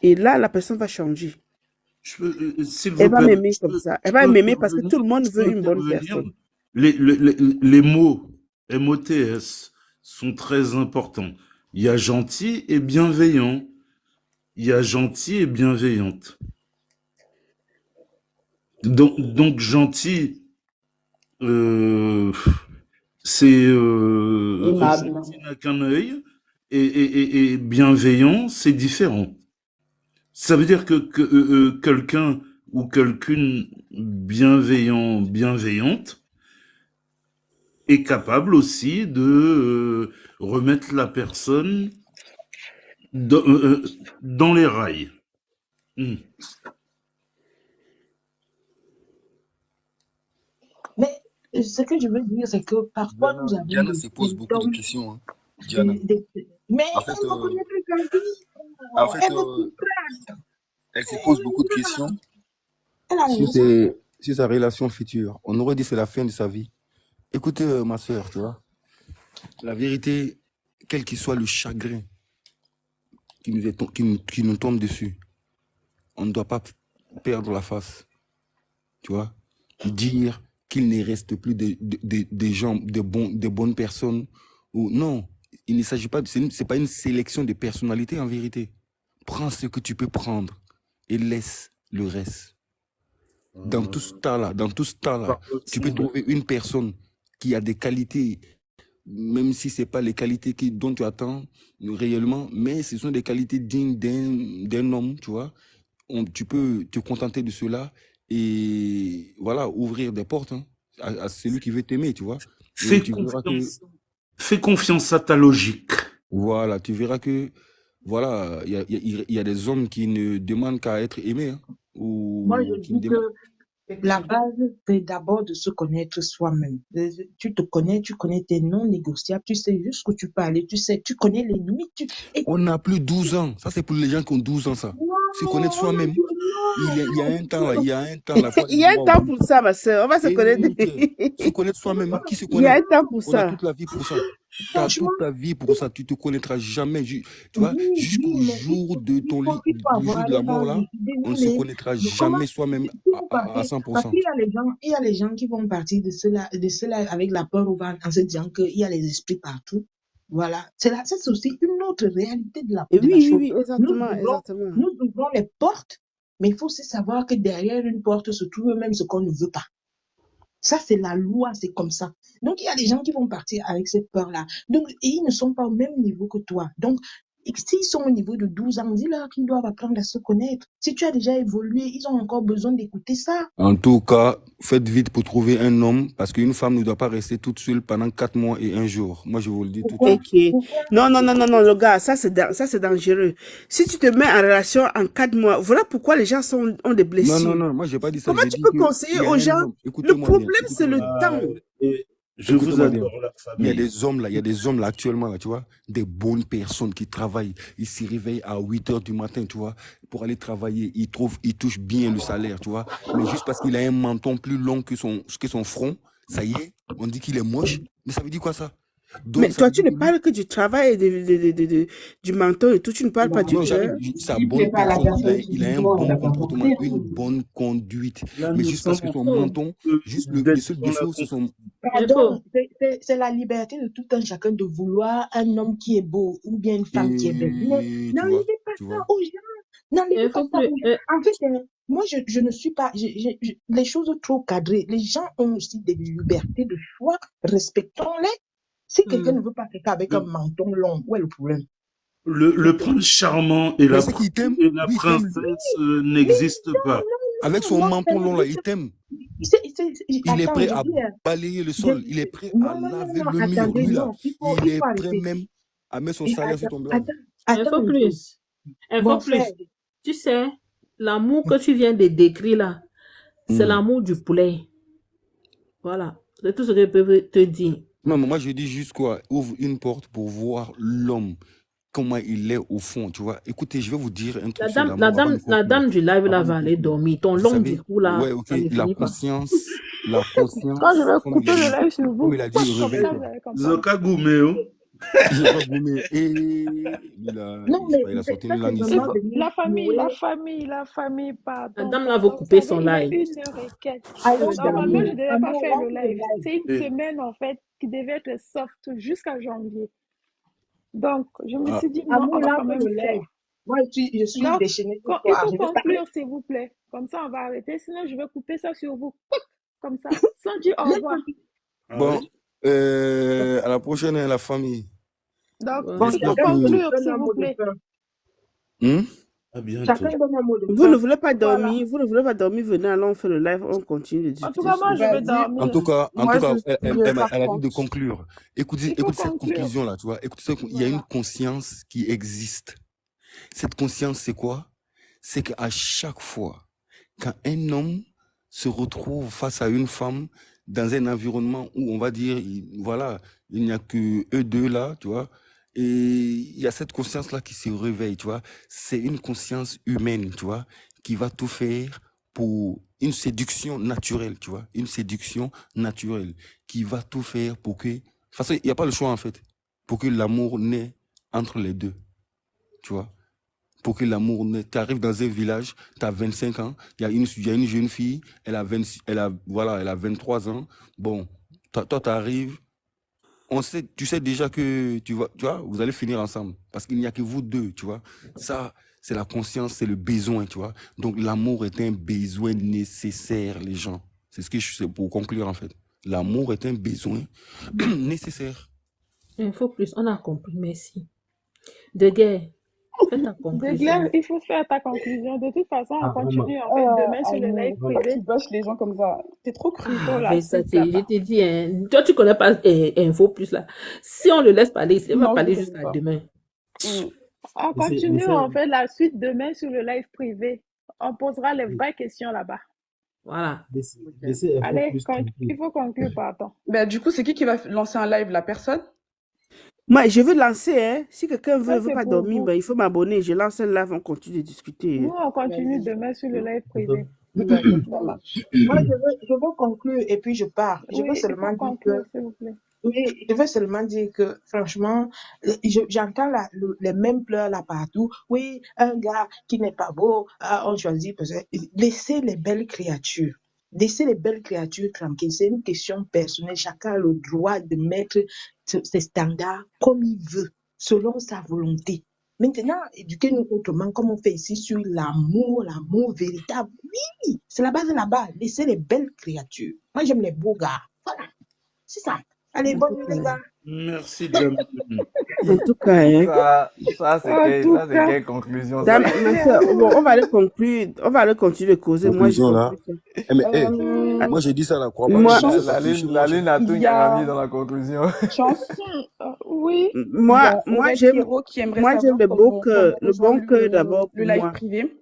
et là, la personne va changer. Elle va m'aimer comme ça. Elle va m'aimer parce que tout le monde veut une bonne personne. Les mots MOTS sont très importants. Il y a gentil et bienveillant. Il y a gentil et bienveillante. Donc gentil, c'est gentil n'a qu'un œil, et bienveillant, c'est différent. Ça veut dire que quelqu'un ou quelqu'une bienveillante est capable aussi de remettre la personne dans les rails. Mais ce que je veux dire, c'est que parfois nous avons Diana des se pose beaucoup de symptômes. questions. Hein. Diana. Mais En fait, on connaît plus gentil. en fait, Elle veut tout prendre. elle se pose beaucoup de questions Elle a sur, raison. sur sa relation future. On aurait dit que c'est la fin de sa vie. Écoutez, ma soeur, tu vois, la vérité, quel qu'il soit le chagrin qui nous tombe dessus, on ne doit pas perdre la face. Tu vois, dire qu'il ne reste plus des gens, des bonnes personnes. Ou non, il ne s'agit pas, c'est pas une sélection de personnalités en vérité. Prends ce que tu peux prendre et laisse le reste. Dans tout ce temps-là, tu peux trouver une personne qui a des qualités, même si ce n'est pas les qualités dont tu attends réellement, mais ce sont des qualités dignes d'un homme, tu vois. Tu peux te contenter de cela et voilà, ouvrir des portes à celui qui veut t'aimer, tu vois. Fais confiance à ta logique. Voilà, tu verras que voilà, il y a des hommes qui ne demandent qu'à être aimés. Moi, je dis que la base, c'est d'abord de se connaître soi-même. Tu te connais, tu connais tes non négociables, tu sais jusqu'où tu peux aller, tu connais les limites. On n'a plus 12 ans. Ça, c'est pour les gens qui ont 12 ans, ça. Se connaître soi-même. Il y a un temps, là. Il y a un temps pour ça, ma soeur. On va se connaître. Se connaître soi-même. Qui se connaît? Il y a un temps pour ça. On a toute la vie pour ça. Tu as toute ta vie pour ça. Tu te connaîtras jamais. Tu vois, jusqu'au jour de ton lit, du jour de la mort, là, on ne se connaîtra jamais soi-même à 100%. Parce qu'il y a les gens qui vont partir de cela avec la peur au ventre en se disant qu'il y a les esprits partout. Voilà. C'est aussi une autre réalité de la chose. Oui, exactement. Nous ouvrons les portes, mais il faut aussi savoir que derrière une porte se trouve même ce qu'on ne veut pas. Ça, c'est la loi, c'est comme ça. Donc, il y a des gens qui vont partir avec cette peur-là. Donc, et ils ne sont pas au même niveau que toi. Donc, s'ils sont au niveau de 12 ans, dis-leur qu'ils doivent apprendre à se connaître. Si tu as déjà évolué, ils ont encore besoin d'écouter ça. En tout cas, faites vite pour trouver un homme, parce qu'une femme ne doit pas rester toute seule pendant 4 mois et 1 jour. Moi, je vous le dis tout de suite. Ok. Non, le gars, ça c'est dangereux. Si tu te mets en relation en 4 mois, voilà pourquoi les gens ont des blessures. Non, moi, j'ai pas dit ça. Comment tu peux conseiller aux gens? Le problème, c'est le temps. Je vous adore, la famille. Il y a des hommes là actuellement, là, tu vois, des bonnes personnes qui travaillent. Ils se réveillent à 8 h du matin, tu vois, pour aller travailler. Ils touchent bien le salaire, tu vois. Mais juste parce qu'il a un menton plus long que son front, ça y est, on dit qu'il est moche. Mais ça veut dire quoi ça? Donc, Mais ça toi, veut tu dire ne que lui, parles que du travail et du menton et tout. Tu ne parles pas du non, j'arrive, cœur. je dis sa Il bonne prépare la personne, personne il a un physiquement, il bon n'a pas comportement, compris. une bonne conduite. Là, Mais nous juste parce que sommes son Oh, menton, juste le d'être seul dans la défaut, c'est son. Pardon, info. c'est la liberté de tout un chacun de vouloir un homme qui est beau ou bien une femme qui est belle. Mais Et n'enlevez pas tu ça vois. aux gens. N'enlevez pas Info ça plus. aux gens. En fait, moi, je ne suis pas. Les choses trop cadrées. Les gens ont aussi des libertés de choix. Respectons-les. Si quelqu'un ne veut pas quelqu'un avec un Le, menton long, où est le problème? le prince charmant et Mais c'est qu'il t'aime, et la lui, il t'aime. princesse Mais n'existent pas. Avec son non, menton long là, il t'aime. Il est attends, prêt je à dis, balayer le sol. Il est prêt à laver le mur. attendez, Lui là, non, il il est faut prêt arrêter. même à mettre son Et salaire sur ton blague. attends Info un peu. plus. Info Mon frère, plus. Tu sais, l'amour que tu viens de décrire là, c'est Hmm. l'amour du poulet. Voilà. C'est tout ce que je peux te dire. Non, mais moi je dis juste quoi, ouvre une porte pour voir l'homme, comment il est au fond, tu vois. Écoutez, je vais vous dire un La truc sur dame, l'amour avant de la conclure. dame du live là Avant de va aller conclure. dormir. Ton Vous long du savez, cou là, ouais, ok, ça ne la finit pas. conscience, Quand je vais comme il couper a le dit, live sur comme vous, il a dit, comme ça, vous réveille-toi. allez comprendre. Zoka Gumeo. Il va gommer. Et lui là, non, je sais mais pas, il a sorti ça, une c'est langue ici. vraiment venir La famille, jouer. la famille, La pardon, dame là va pardon. Vous couper savez, son il est live. 1h15. Allons Normalement, dormir. je ne devais pas Amour, faire le lance le live. live. C'est une Et semaine, en fait, qui devait être soft jusqu'à janvier. Donc, je me Ah, suis dit, non, Amour, on va lance quand même le live. faire. Moi, je suis Donc, déchaînée ce il soir. faut Je vais parler. conclure, s'il vous plaît. Comme ça, on va arrêter. Sinon, je vais couper ça sur vous. Comme ça, sans dire au Laisse revoir. ah bon, oui. à la prochaine, hein, la famille. Donc, Ouais. Bon, il faut J'espère chacun que. conclure, donne s'il un vous mot de plaît. fin. À bientôt. Chacun donne un mot de Vous fin. ne voulez pas Voilà. dormir, vous ne voulez pas dormir, venez, allons faire le live, on continue de En tout discuter cas, sur moi, le je vais sujet. Vas-y. En dormir. tout cas, Moi, elle a dit de conclure. Il faut Écoutez cette conclure. conclusion là, tu vois. Écoutez, il y a une Voilà. conscience qui existe. Cette conscience, c'est quoi? C'est qu'à chaque fois quand un homme se retrouve face à une femme dans un environnement où on va dire, voilà, il n'y a que eux deux là, tu vois, et il y a cette conscience-là qui se réveille, tu vois. C'est une conscience humaine, tu vois, qui va tout faire pour une séduction naturelle, tu vois, une séduction naturelle, qui va tout faire pour que, de toute façon, il n'y a pas le choix en fait, pour que l'amour naisse entre les deux, tu vois. Pour que l'amour naisse. Tu arrives dans un village, tu as 25 ans, il y a une jeune fille, elle a 23 ans. Bon, toi, tu arrives, tu sais déjà que tu vois, vous allez finir ensemble. Parce qu'il n'y a que vous deux, tu vois. Ça, c'est la conscience, c'est le besoin, tu vois. Donc, l'amour est un besoin nécessaire, les gens. C'est pour conclure, en fait. L'amour est un besoin nécessaire. Info plus. On a compris. Merci. De guerre. Fais ta De conclusion. Glaire, il faut faire ta conclusion. De toute façon, on continue en fait demain sur le live privé. Tu bâches les gens comme ça. T'es trop cru. Pour la Avec ça, suite là-bas. je t'ai dit, hein, toi, tu connais pas Info plus là. Si on le laisse parler, il va Non, je parler ne jusqu'à connais pas. demain. On continue en fait la suite demain sur le live privé. On posera les vraies questions là-bas. Voilà. Allez, il faut conclure, pardon. Ben, du coup, c'est qui va lancer un live? La personne? Moi, je veux lancer, hein. Si quelqu'un Ça, veut c'est pas pour dormir, vous. ben, il faut m'abonner. Je lance un live, on continue de discuter. Nous, on continue demain sur le live privé. D'accord, ça marche. Moi, je veux conclure et puis je pars. Je veux Oui, il seulement faut dire que, conclure, s'il vous plaît. oui, je veux seulement dire que, franchement, j'entends les mêmes pleurs là partout. Oui, un gars qui n'est pas beau, on choisit peut-être. Laissez les belles créatures. Laissez les belles créatures tranquilles. C'est une question personnelle. Chacun a le droit de mettre ses standards comme il veut, selon sa volonté. Maintenant, éduquez-nous autrement, comme on fait ici sur l'amour véritable. Oui, c'est la base de la base. Laissez les belles créatures. Moi, j'aime les beaux gars. Voilà, c'est ça. Allez, bonne nuit, les gars. Merci, Dame. En tout cas, hein. Ça, c'est quelle conclusion, ça? Ma soeur, bon, on va aller conclure, on va aller continuer de causer. Moi, je Conclusion là. conclue ça. Eh, mais, moi, j'ai dit ça, là, crois pas. Moi, J'ai dit ça parce que chez moi, La lune a tout Il y a- mis dans la conclusion. Chance. Oui, Il y moi, a moi, Aurel j'aime, Kero qui aimerait moi, j'aime savoir le beau comment cœur, le bon rejoindre cœur d'abord le pour live moi. privé.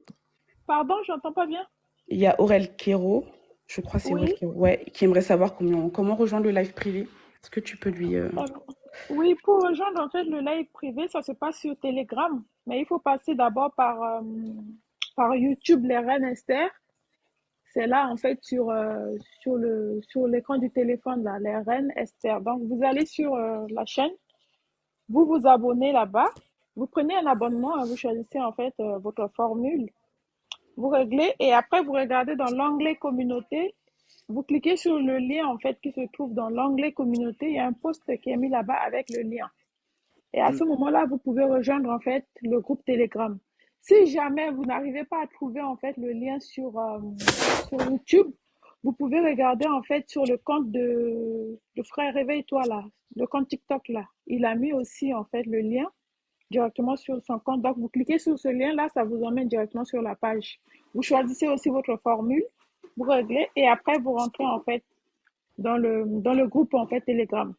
pardon, j'entends pas bien. Il y a Aurel Kero, je crois que c'est Aurel Oui. Kero, ouais, qui aimerait savoir comment rejoindre le live privé. Est-ce que tu peux lui... Oui, pour rejoindre en fait le live privé, ça se passe sur Telegram, mais il faut passer d'abord par YouTube, les Reines Esther. C'est là, en fait, sur l'écran du téléphone, là, les reines Esther. Donc, vous allez sur la chaîne, vous vous abonnez là-bas, vous prenez un abonnement, vous choisissez, en fait, votre formule, vous réglez, et après, vous regardez dans l'onglet communauté, vous cliquez sur le lien, en fait, qui se trouve dans l'onglet communauté. Il y a un post qui est mis là-bas avec le lien. Et à ce moment-là, vous pouvez rejoindre, en fait, le groupe Telegram. Si jamais vous n'arrivez pas à trouver, en fait, le lien sur YouTube, vous pouvez regarder, en fait, sur le compte de Frère Réveille-toi, là, le compte TikTok, là. Il a mis aussi, en fait, le lien directement sur son compte. Donc, vous cliquez sur ce lien-là, ça vous emmène directement sur la page. Vous choisissez aussi votre formule, vous réglez, et après, vous rentrez, en fait, dans le groupe, en fait, Telegram.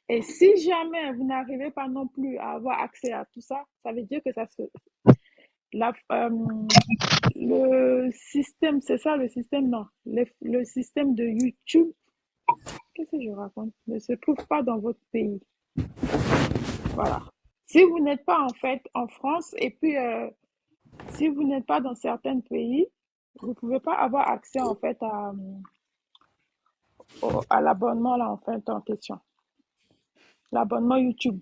Et si jamais vous n'arrivez pas non plus à avoir accès à tout ça, ça veut dire que le système, c'est ça le système, non. Le système de YouTube, qu'est-ce que je raconte, ne se trouve pas dans votre pays. Voilà. Si vous n'êtes pas en fait en France, et puis si vous n'êtes pas dans certains pays, vous ne pouvez pas avoir accès en fait à l'abonnement là, en fait, en question. L'abonnement YouTube.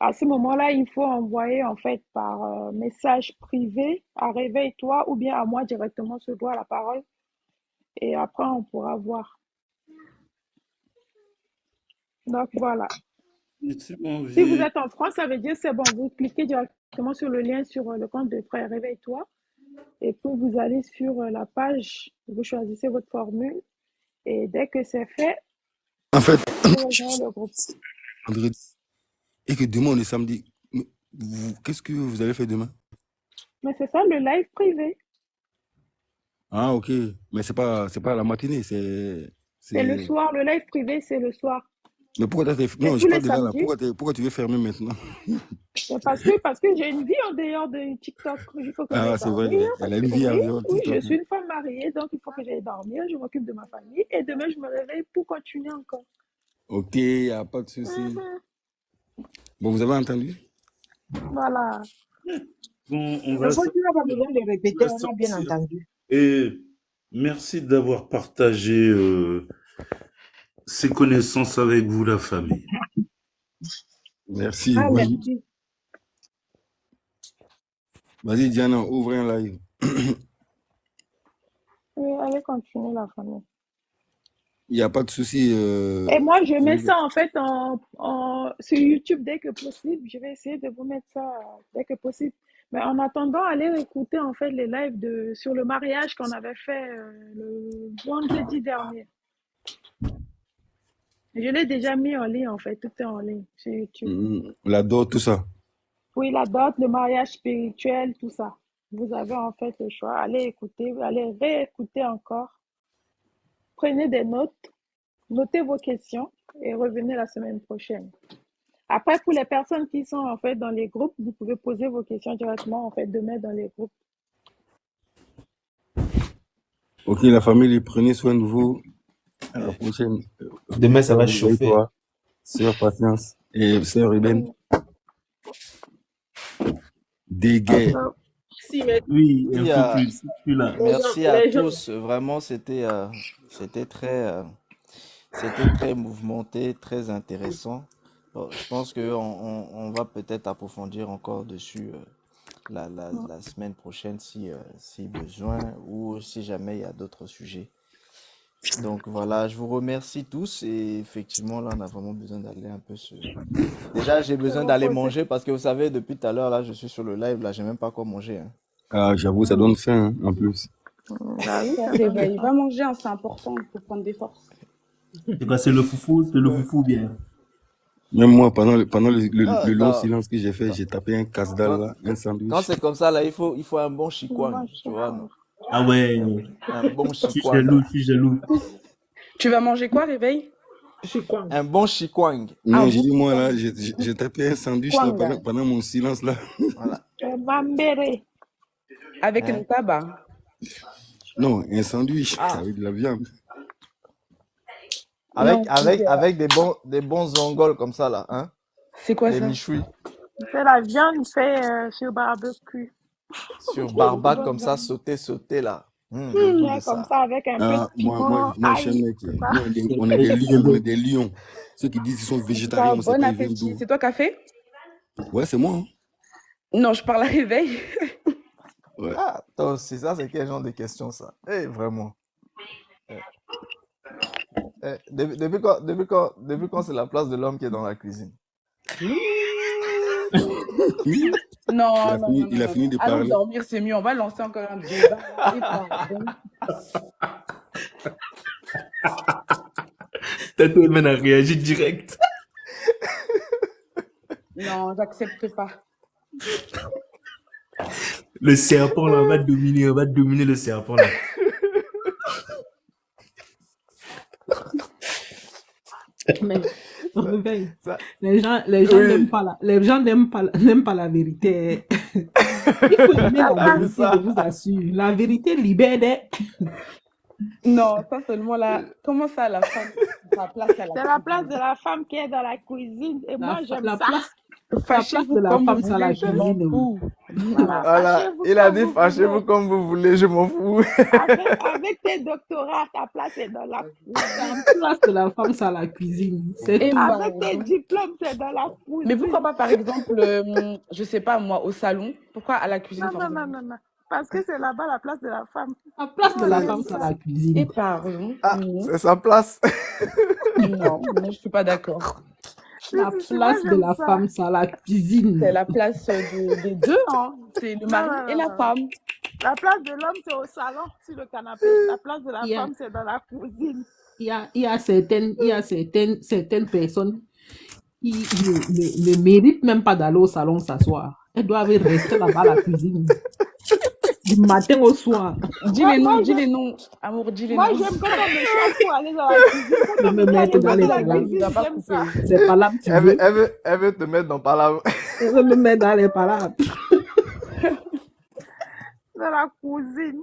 À ce moment-là, il faut envoyer en fait par message privé à Réveille-toi ou bien à moi directement, je dois la parole. Et après, on pourra voir. Donc voilà. C'est bon, Si vous êtes en France, ça veut dire c'est bon. Vous cliquez directement sur le lien sur le compte de Frère Réveille-toi. Et puis vous allez sur la page, vous choisissez votre formule. Et dès que c'est fait, En fait, vous rejoignez le groupe. vendredi, et que demain on est samedi. Mais qu'est-ce que vous allez faire demain? Mais c'est ça le live privé. Ah, ok. Mais c'est pas la matinée, C'est le soir. Le live privé, c'est le soir. Mais pourquoi C'est non, tous je les parle de là. samedis. Pourquoi tu veux fermer maintenant? Parce que j'ai une vie en dehors de TikTok. Il faut que Ah, j'aille c'est vrai. dormir. Elle a une vie en dehors de Oui, TikTok. je suis une femme mariée, donc il faut que j'aille dormir. Je m'occupe de ma famille. Et demain, je me réveille pour continuer encore. Ok, y a pas de souci. Bon, vous avez entendu? Voilà. Bon, on Le va faut, tu n'as pas besoin de répéter, on a bien sortir. entendu. Et merci d'avoir partagé ces connaissances avec vous, la famille. Merci. Ah, Vas-y. merci. Vas-y, Diana, ouvre un live. Oui, allez continuer la famille. Il n'y a pas de souci. Et moi, je mets ça en fait sur YouTube dès que possible. Je vais essayer de vous mettre ça dès que possible. Mais en attendant, allez écouter en fait les lives sur le mariage qu'on avait fait le vendredi dernier. Je l'ai déjà mis en ligne en fait, tout est en ligne sur YouTube. La dot, tout ça. Oui, la dot, le mariage spirituel, tout ça. Vous avez en fait le choix. Allez écouter, allez réécouter encore. Prenez des notes, notez vos questions et revenez la semaine prochaine. Après, pour les personnes qui sont en fait dans les groupes, vous pouvez poser vos questions directement en fait demain dans les groupes. Ok, la famille, prenez soin de vous. À la prochaine. Demain, ça va chauffer. Toi, sœur Patience et sœur Eben. Déguet. Oui, Oui, je suis là. merci à tous. Vraiment, c'était très mouvementé, très intéressant. Bon, je pense qu'on va peut-être approfondir encore dessus la semaine prochaine si besoin ou si jamais il y a d'autres sujets. Donc voilà, je vous remercie tous et effectivement là on a vraiment besoin d'aller un peu Déjà j'ai besoin d'aller manger parce que vous savez depuis tout à l'heure là je suis sur le live là, j'ai même pas quoi manger. Hein. Ah, j'avoue, ça donne faim en plus. Réveille, va manger, hein, c'est important pour prendre des forces. C'est quoi, c'est le foufou bien. Même moi, pendant le long silence que j'ai fait, j'ai tapé un casse-dalle là, un sandwich. Quand c'est comme ça là, il faut un bon chikwang, tu vois. Non? Ah ouais. Un bon chikwang. Je suis jaloux. Tu vas manger quoi, Réveille? Un bon chikwang. Non, j'ai dit moi là, j'ai tapé un sandwich là, pendant mon silence là. Voilà. Avec le tabac. Non, un sandwich avec de la viande. Avec des bons ongols comme ça là, hein. C'est quoi des ça? michouis. C'est la viande faite sur barbecue. Sur barbac comme ça, sauté là. Je Tu goûte es comme ça. ça avec un peu de Moi, piment, je suis un ail, mec. c'est ça? On est des lions, on est des lions. Ceux qui disent qu'ils sont végétariens, on sait Bon pas ils viennent appétit. d'où. C'est toi qui as fait? Ouais, c'est moi. Hein. Non, je parle à réveil. Ouais. Ah, toi aussi, ça, c'est quel genre de question, ça? Eh, vraiment. Eh, depuis quand c'est la place de l'homme qui est dans la cuisine? Non, Il a fini de Allons parler. dormir, c'est mieux. On va lancer encore un débat. Et pardon. Tato Elmen a réagi direct. Non, j'accepte pas. Le serpent là, on va dominer le serpent là. Mais réveille. Ça, Les gens oui. n'aiment pas la vérité. Il faut aimer la T'as vu vérité, ça? je vous assure. La vérité libère des... Non, ça seulement là. Comment ça, la femme, sa place à la C'est la place de la femme qui est dans la cuisine. Et moi, j'aime La ça. place de Fâchez-vous la comme femme, vous c'est la voulez, je m'en cuisine. fous. Voilà, Voilà, fâchez-vous il a comme dit vous fâchez-vous voulez. comme vous voulez, je m'en fous. Avec tes doctorats, ta place est dans la cuisine. La place de la femme, c'est la cuisine. C'est Et tout. Avec tes diplômes, c'est dans la Mais cuisine. pourquoi pas, par exemple, je sais pas moi, au salon? Pourquoi à la cuisine, Non, non, non, forcément? non, non. Parce que c'est là-bas la place de la femme. La place de Moi, la j'aime femme, c'est ça. la Et cuisine. pardon, Ah, non, c'est sa place. non, je suis pas d'accord. La Si, moi, place de j'aime la ça. femme, c'est la C'est cuisine. la place des deux, hein. C'est le Non, mari non, et non, la non. femme. La place de l'homme, c'est au salon, sur le canapé. La place de la Il y a, femme, c'est dans la cuisine. il y a certaines personnes qui ne méritent même pas d'aller au salon s'asseoir. Elles doivent rester là-bas à la cuisine. Du matin au soir. Dis Moi, les moi, noms, dis j'aime les noms. Amour, dis les moi, noms. j'aime quand on me chasse pour aller dans la cuisine. Quand Je on me me dit mettre allez, dans va les dans la palabres. Il doit cuisine, pas j'aime couper. ça. C'est pas là que tu veux. Elle veut te mettre dans palabre. Je veux me mettre dans les palabres. Dans la cuisine.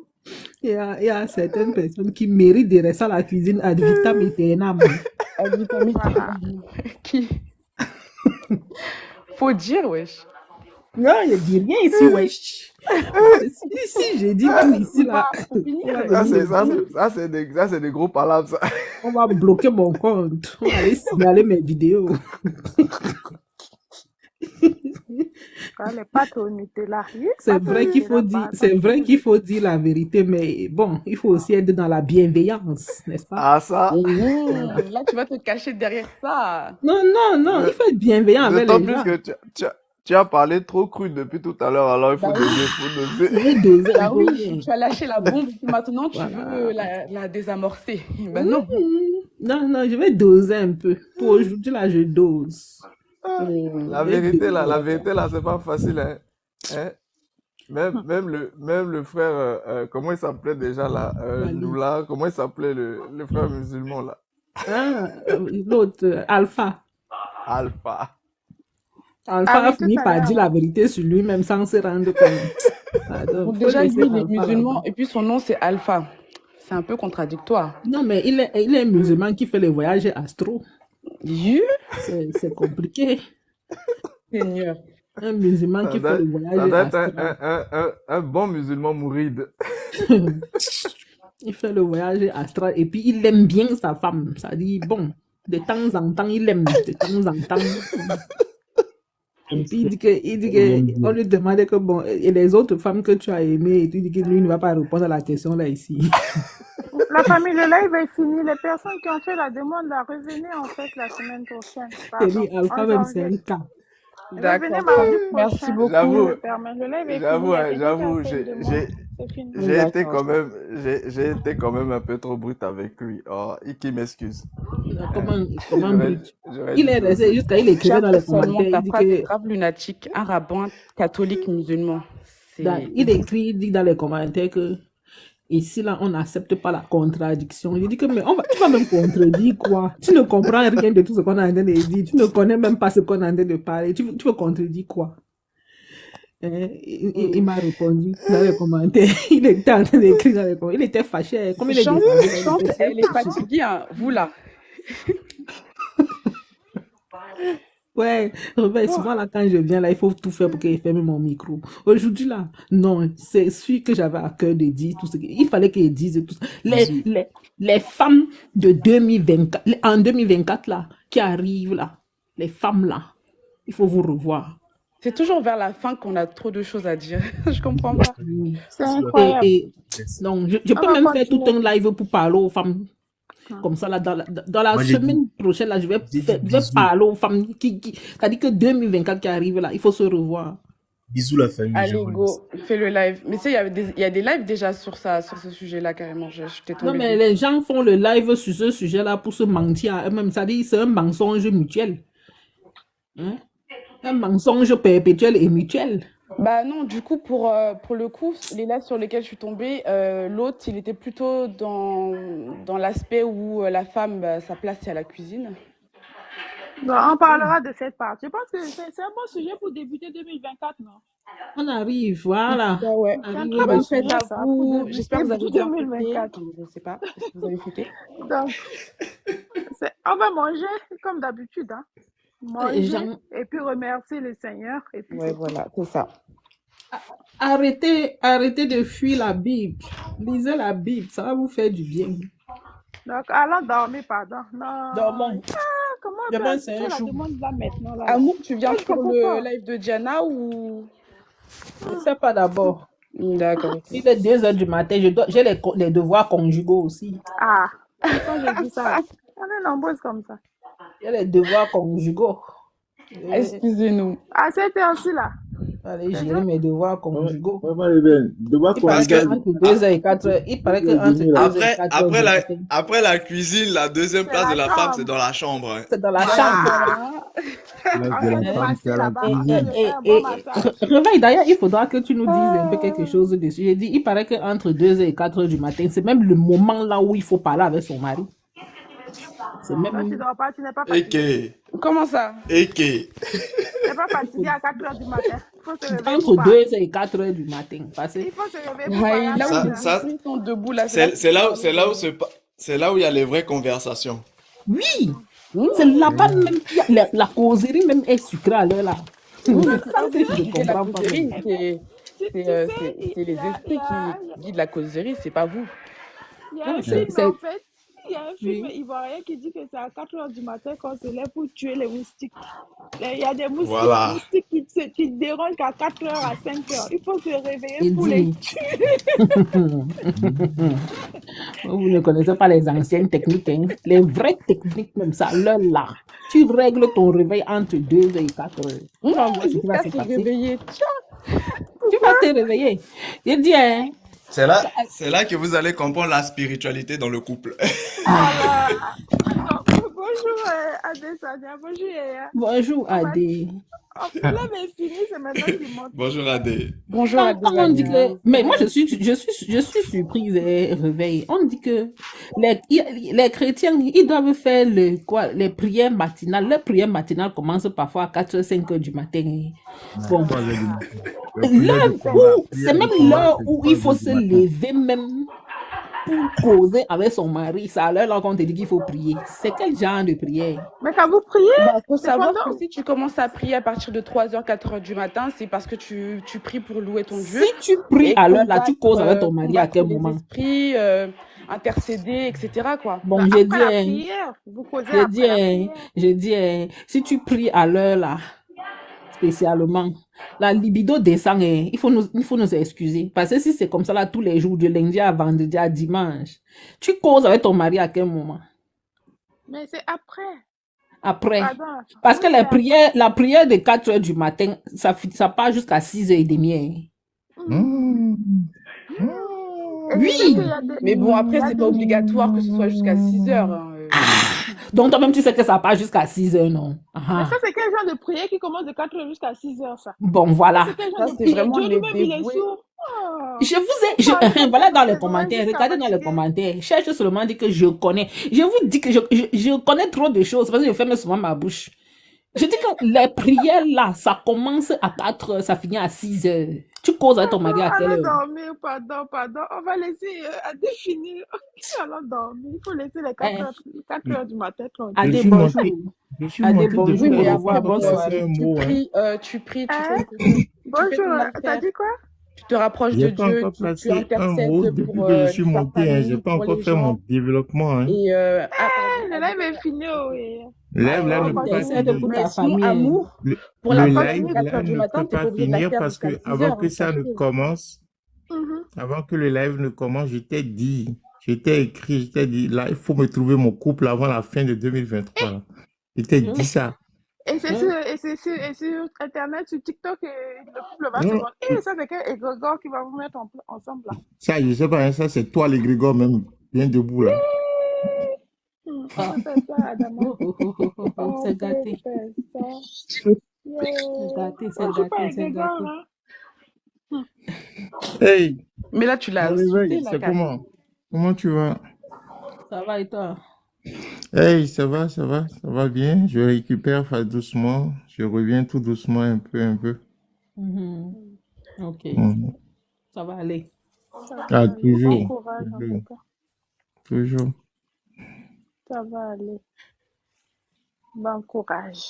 Il y a certaines personnes qui méritent de rester à la cuisine ad vitam aeternam. Ad vitam Voilà. aeternam. Qui? Faut dire, wesh. Non, je dis rien ici, wesh. Si j'ai dit tout ici, là, Faut finir. on va venir me dire, Ça, c'est des gros palabres, ça. on va bloquer mon compte. On va aller signaler mes vidéos. Les pâtes au Nutella. C'est vrai qu'il faut dire, c'est vrai qu'il faut dire la vérité, mais bon, il faut aussi être dans la bienveillance, n'est-ce pas? Ah, ça. Là, tu vas te cacher derrière ça. Non, non, non, il faut être bienveillant avec D'autant les plus gens. que tu as parlé trop cru depuis tout à l'heure, alors il faut Bah oui. doser, faut doser. Il faut doser, Bah il faut oui, bien. tu as lâché la bombe et puis maintenant tu Voilà. veux la désamorcer. Ben non. Non, non, je vais doser un peu. Pour aujourd'hui, là, je dose. La vérité, là, c'est pas facile, hein. Hein? Même le frère, comment il s'appelait déjà, là, Walid. Lula, comment il s'appelait le frère musulman, là? Ah, l'autre, Alpha. Alpha. Alpha Ah a oui, fini tout à par l'heure, dire ouais. la vérité sur lui-même sans se rendre compte. Ah, donc, Donc faut déjà, laisser lui, il est Alpha musulman là-bas. et puis son nom c'est Alpha. C'est un peu contradictoire. Non, mais il est musulman qui fait les voyages astro. Dieu, C'est compliqué. Seigneur. Un musulman Ça qui fait doit, le ça voyage doit être astral. un bon musulman mouride. Il fait le voyage astral et puis il aime bien sa femme. Ça dit, bon, de temps en temps, il aime, de temps en temps. Et puis il dit que, on lui demandait que, bon, et les autres femmes que tu as aimées, et tu dis que lui ne va pas répondre à la question là ici. La famille, le live est fini. Les personnes qui ont fait la demande, là, revenez en fait la semaine prochaine. Et Pardon, lui, Alpha en même, c'est janvier. un cas. Revenez D'accord. mardi Merci prochain. beaucoup. J'avoue, Je permets. Le live est fini. j'avoue, Il y a hein, quelqu'un qui j'avoue, a fait une demande. C'est fini. j'ai été D'accord. quand même, j'ai été quand même un peu trop brut avec lui. Oh, et qui m'excuse. Comment J'aurais, brut? j'aurais Il dû est resté doser. jusqu'à, il écrivait dans Cherche les seulement commentaires, ta il dit phrase est que, grave lunatique, un rabbin catholique musulman. il écrit, il dit dans les commentaires que, ici, là, on n'accepte pas la contradiction. Il dit que, mais tu vas même contredire quoi? Tu ne comprends rien de tout ce qu'on est en train de dire. Tu ne connais même pas ce qu'on est en train de parler. Tu veux contredire quoi? Il m'a répondu dans les commentaires. Il était en train d'écrire dans les commentaires. Il était fâché. Comme il est Chante, descendu, il chante, était elle est fâché. fatiguée, hein. Vous là. Ouais, Robert, Oh, souvent là, quand je viens là, il faut tout faire pour qu'il ferme mon micro. Aujourd'hui là, non, c'est celui que j'avais à cœur de dire tout ce il fallait qu'il dise tout ça. Bisous. Les femmes de 2024, en 2024 là, qui arrivent là, les femmes là, il faut vous revoir. C'est toujours vers la fin qu'on a trop de choses à dire. Je comprends pas. Oui. c'est Bisous. incroyable. Et donc, je On peux va même faire tout continuer. un live pour parler aux femmes. Hum. Comme ça, là, dans la Moi, j'ai dit, semaine prochaine, là, je vais bisous. parler aux femmes c'est-à-dire que 2024 qui arrive, là, il faut se revoir. Bisous la famille, je Allez, vous laisse. go, fais le live. Mais tu sais, il y a des lives déjà sur ça, sur ce sujet-là, carrément. Je t'ai Non, tombé mais dessus. les gens font le live sur ce sujet-là pour se mentir à eux-mêmes. C'est-à-dire c'est un mensonge mutuel. Hein? Un mensonge perpétuel et mutuel. Bah non, du coup, pour le coup, les lives sur lesquels je suis tombée, l'autre, il était plutôt dans l'aspect où la femme, bah, sa place, c'est à la cuisine. Bon, on parlera de cette part. Je pense que c'est un bon sujet pour débuter 2024, non? On arrive, voilà. Bah ouais. On C'est un arrive très bon Bonne dessus. fête sujet, à ça, pour vous. débuter J'espère que vous avez pour bien fêté. 2024. Enfin, je sais pas. Est-ce que vous avez fêté? Donc, on va manger comme d'habitude, hein. Les Manger gens, et puis remercier le Seigneur et puis Ouais, c'est tout. voilà, c'est ça. arrêtez de fuir la Bible. Lisez la Bible, ça va vous faire du bien. Donc, allons dormir, pardon. Non. Dormons. Comment on peut Demain, c'est accepter un la jour. demande là maintenant, là? Amour, tu viens Moi, je pour comprends le pas. live de Diana ou... Je ne sais pas d'abord. D'accord, ok. Il est 2 heures du matin, j'ai les devoirs conjugaux aussi. Ah, quand j'ai dit ça, là. On est nombreuses comme ça. J'ai les devoirs conjugaux. Excusez-nous. À cette heure-ci, là. Allez gérer mes devoirs conjugaux. Vraiment, Eben, devoir Il paraît Parce conjugal, que qu'entre 2 heures et 4 heures, il paraît qu'entre 2 heures et 4 heures du matin, après la cuisine, la deuxième C'est place de la la femme, c'est chambre. dans la chambre. Hein. c'est dans la chambre. Voilà. place On de vient la de femme, c'est passer à la là-bas, cuisine. un bon massage. Réveil, d'ailleurs, il faudra que tu nous dises un peu quelque chose dessus. J'ai dit, il paraît qu'entre 2 heures et 4 heures du matin, c'est même le moment là où il faut parler avec son mari. C'est Toi, tu même. dors pas, tu n'es pas fatigué. Comment ça? Et que. Tu n'es pas fatigué à 4 heures du matin. Il faut se réveiller pour Entre parler. 2 heures et 4 heures du matin. Parce que Il faut se réveiller pour parler Ouais, à là où Ça, les quelqu'un. ça, esprits sont debout, là, c'est là où il y a les vraies conversations. oui, Mmh. c'est là-bas même qu'il y a la causerie même est sucrée à l'heure là. C'est Mmh. ça que je ne C'est la comprends pas. causerie, Même. Tu sais, c'est les esprits qui guident la causerie, c'est pas vous. il y a Non, un c'est. film, en fait. Il y a un film Oui. ivoirien qui dit que c'est à 4 heures du matin qu'on se lève pour tuer les moustiques. Il y a des moustiques, Voilà. qui dérangent qu'à 4 heures, à 5 heures. Il faut se réveiller Il pour les dit. tuer. Vous ne connaissez pas les anciennes techniques, hein. Les vraies techniques, même ça, l'heure là. Tu règles ton réveil entre 2 heures et 4 heures. Tu vas voir ce qui va Jusqu'à se se passer. réveiller. Tiens. Tu vas te réveiller. Je dis, hein. C'est là que vous allez comprendre la spiritualité dans le couple. Voilà. Donc, bonjour Adesanya, bonjour Yaya. Bonjour, On va... Adé. Là, mais fini, c'est maintenant qu'il monte. Bonjour Adé. Bonjour Quand on dit Adesanya. que. Mais moi, je suis surprise et réveil. On dit que les chrétiens, ils doivent faire les prières matinales. Les prières matinales commencent parfois à 4 h 5 h du matin. Bon. 3 heures du matin. La prière L'heure de combat, où, prière c'est de même combat, l'heure c'est où 3 il faut heures se du matin. lever même pour causer avec son mari. C'est à l'heure là qu'on te dit qu'il faut prier. C'est quel genre de prière? Mais quand vous priez, Bah, faut c'est savoir pendant. que si tu commences à prier à partir de 3 h 4 h du matin, c'est parce que tu pries pour louer ton Dieu Si tu pries et à l'heure là, tu causes avec ton mari à combattre quel les moment? esprits, intercéder, etc. quoi. Bon, Bah, j'ai après dit, la hein, prière, vous causez j'ai après dit, la hein, prière. j'ai dit, hein, si tu pries à l'heure là, spécialement, la libido descend, hein, il faut nous excuser. Parce que si c'est comme ça là tous les jours, de lundi à vendredi à dimanche, tu causes avec ton mari à quel moment? Mais c'est après. Après. Pardon. Parce Oui, que c'est après. la prière de 4 heures du matin, ça part jusqu'à 6 h 30. Hein. Mhm. Et tu sais Oui! qu'il y a des... Mais bon, il y après, a c'est des... pas obligatoire que ce soit jusqu'à 6 heures. Hein. Donc toi-même, tu sais que ça part jusqu'à 6 heures, non? Mais Ah. ça, c'est quel genre de prière qui commence de 4 heures jusqu'à 6 heures, ça? Bon, Ça, voilà. c'est quel Ça, genre de c'est prière? vraiment Dieu les lui-même, il est dévoués. sourd. Oh. Je vous ai, Moi, je voilà dans les je devrais commentaires, jusqu'à regardez dans les fatiguer. commentaires. Cherche seulement dit que je connais. Je vous dis que je connais trop de choses parce que je ferme souvent ma bouche. Je dis que les prières là, ça commence à 4 heures, ça finit à 6 heures. Tu causes avec ton mari à quelle Allons heure? dormir, pardon. On va laisser Adé finir. Allons dormir. Il faut laisser les 4 Hein? heures, 4 heures du matin Je tranquille. Adé, suis bonjour. monté, je suis Adé, monté bonjour. Oui, depuis mais le après, départ, bon, donc c'est un tu mot. Hein. pries, tu Hein? fais tu fais ton Bonjour, t'as affaire, dit quoi? tu te rapproches J'ai de pas Dieu, encore tu placé un mot intercèdes depuis pour que je suis ta monté. Hein. J'ai famille, pas pour encore les fait mon gens. développement. Hein. Et Le Adé, live est fini, oui. Live, là, On ne peut pas continue. Intercède pour finir. mais ta sinon, famille. Hein. amour, Le, pour le la On famille, live, continue. 4 là, heures du ne matin, peut t'es pas pas obligé de la finir faire parce jusqu'à que 6 avant heures, que hein, ça ne sache-le. commence, Mhm. avant que le live ne commence, j'étais dit, là, il faut me trouver mon couple avant la fin de 2023. Là. J'étais dit ça. Et c'est Hein? sur Internet, sur TikTok, et le couple va se Non, voir. Et ça, c'est quel égrégore qui va vous mettre ensemble là? ça, je sais pas, hein, ça, c'est toi, les Grégor, même, bien debout, là. On Ah. peut faire ça, Adama. On C'est peut gâté. faire ça. C'est Yeah. gâté, Oh, c'est je suis pas gâté, c'est égrégore, gâté. hein. Hey, Mais là, tu l'as mon insulté, réveil, là, c'est carrément. comment? Comment tu vas? Ça va et toi? Hey, ça va bien. Je récupère doucement. Je reviens tout doucement, un peu. Mhm. Ok, Mhm. ça va aller. Ça va Ah, aller. Bon toujours, courage, en tout toujours, cas. toujours. Ça va aller. Bon courage.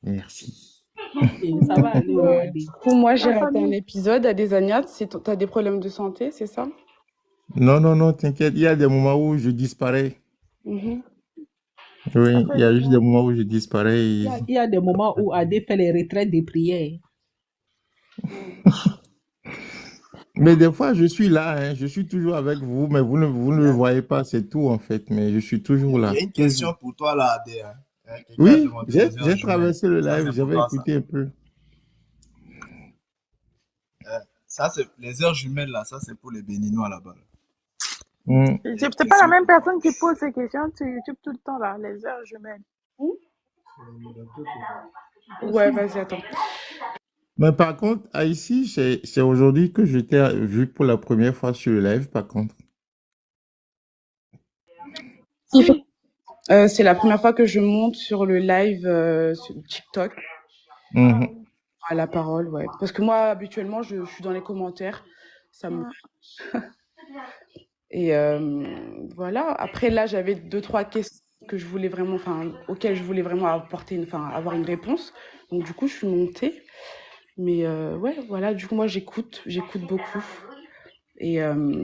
Merci. Ok, ça va aller, Adé. Du coup, moi, j'ai La raté un famille. épisode à des Agnats. T'as des problèmes de santé, c'est ça? Non, t'inquiète. Il y a des moments où je disparais. Mhm. Oui, Ça il fait y a du juste des bien. moments où je disparais. Il y a des moments où Adé fait les retraites des prières. Mais des fois, je suis là, hein. Je suis toujours avec vous, mais vous ne le voyez pas, c'est tout en fait. Mais je suis toujours là. Il y a une question pour toi là, Adé. Hein. Quelqu'un a Oui, demandé les heures j'ai jumelles. traversé le Ça, live, c'est pour j'avais toi, ça. écouté un peu. Ça, c'est les heures jumelles là, ça c'est pour les Béninois là-bas. Mm. C'est pas la même personne qui pose ces questions sur YouTube tout le temps là, les heures jumelles. Ouais, vas-y, attends. Mais par contre, ici, c'est aujourd'hui que je t'ai vu pour la première fois sur le live, par contre. C'est la première fois que je monte sur le live sur TikTok Mhm. à la parole, ouais. Parce que moi, habituellement, je suis dans les commentaires. Ça me... Et voilà. Après, là, j'avais 2-3 questions que je voulais vraiment, auxquelles je voulais vraiment avoir une réponse. Donc, du coup, je suis montée. Mais ouais, voilà. Du coup, moi, j'écoute beaucoup. Et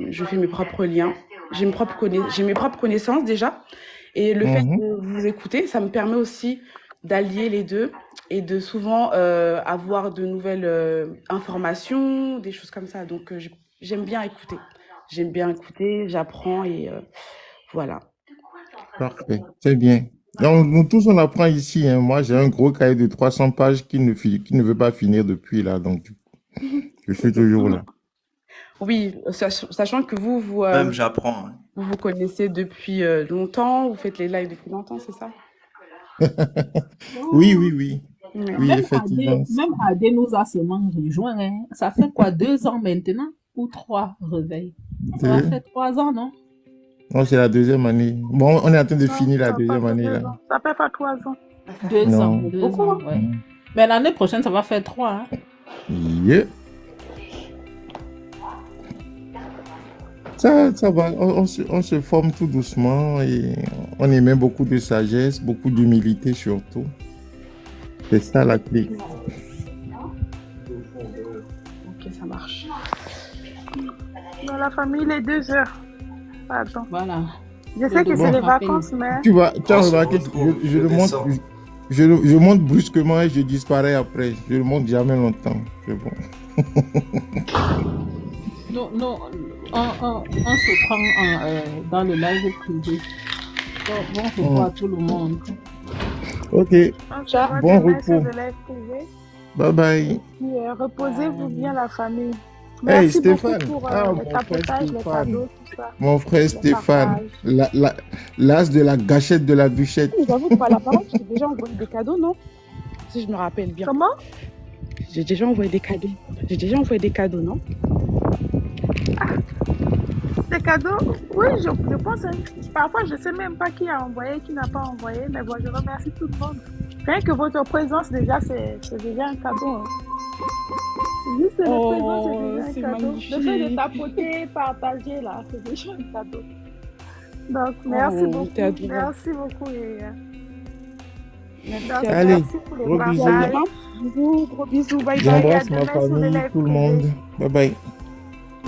je fais mes propres liens. J'ai mes propres connaissances déjà. Et le fait de vous écouter, ça me permet aussi d'allier les deux et de souvent avoir de nouvelles informations, des choses comme ça. Donc, j'aime bien écouter. J'apprends et voilà. Parfait, c'est bien. Donc, nous tous, on apprend ici. Hein. Moi, j'ai un gros cahier de 300 pages qui ne veut pas finir depuis là. Donc, du coup, je suis toujours là. Oui, sachant que vous Même j'apprends. Hein. vous vous connaissez depuis longtemps, vous faites les lives depuis longtemps, c'est ça? Oui, Ouais. oui, effectivement. Même Adé nous a seulement rejoint. Hein. Ça fait quoi, 2 ans maintenant? Ou 3 réveils? Ça va faire 3 ans, non? Non, c'est la deuxième année. Bon, on est en train de finir la Ça fait deuxième pas année 2 là. ans. Ça fait pas 3 ans. 2 Non. ans, 2 ans, ouais. Mais l'année prochaine, ça va faire 3. Hein. Yeah. Ça va, on se forme tout doucement et on émet beaucoup de sagesse, beaucoup d'humilité surtout. C'est ça la clé. Ok, ça marche. Dans la famille, les 2 heures. Pardon. Voilà. Je sais que Bon. c'est les vacances, mais Tu as On se remarqué, retrouve, je je le monte, descends. je monte brusquement et je disparais après. Je le monte jamais longtemps. C'est bon. Non, on se prend dans le live privé. Bon repos à tout le monde. Ok, on se voit bon demain sur repos. le live privé. Bye bye. Et puis, reposez-vous bien, la famille. Hey Merci beaucoup Stéphane. pour Ah, les mon frère tapotages, les Stéphane. cadeaux, tout ça. Mon frère Le Stéphane. partage. L'as de la gâchette de la bûchette. Nous avons pas la parole, j'ai déjà envoyé des cadeaux, non? Si je me rappelle bien. Comment? J'ai déjà envoyé des cadeaux. J'ai déjà envoyé des cadeaux, non? Des cadeaux? Oui, je pense. Hein. Parfois, je ne sais même pas qui a envoyé, qui n'a pas envoyé. Mais bon, je remercie tout le monde. Rien que votre présence, déjà, c'est déjà un cadeau. Hein. Juste le présent, c'est Oh, déjà un c'est cadeau. Le fait de magnifique. tapoter, partager, là, c'est déjà un cadeau. Donc, Oh, merci t'es beaucoup. adorable. Merci beaucoup. Merci Donc, à Allez, toi. merci pour le gros À bisous. partage. demain. Gros bisous, bye bye. Et à J'embrasse ma demain sur le famille, live tout le privé. monde. Bye bye.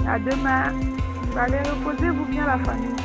À demain. Vous allez reposer-vous bien, la famille.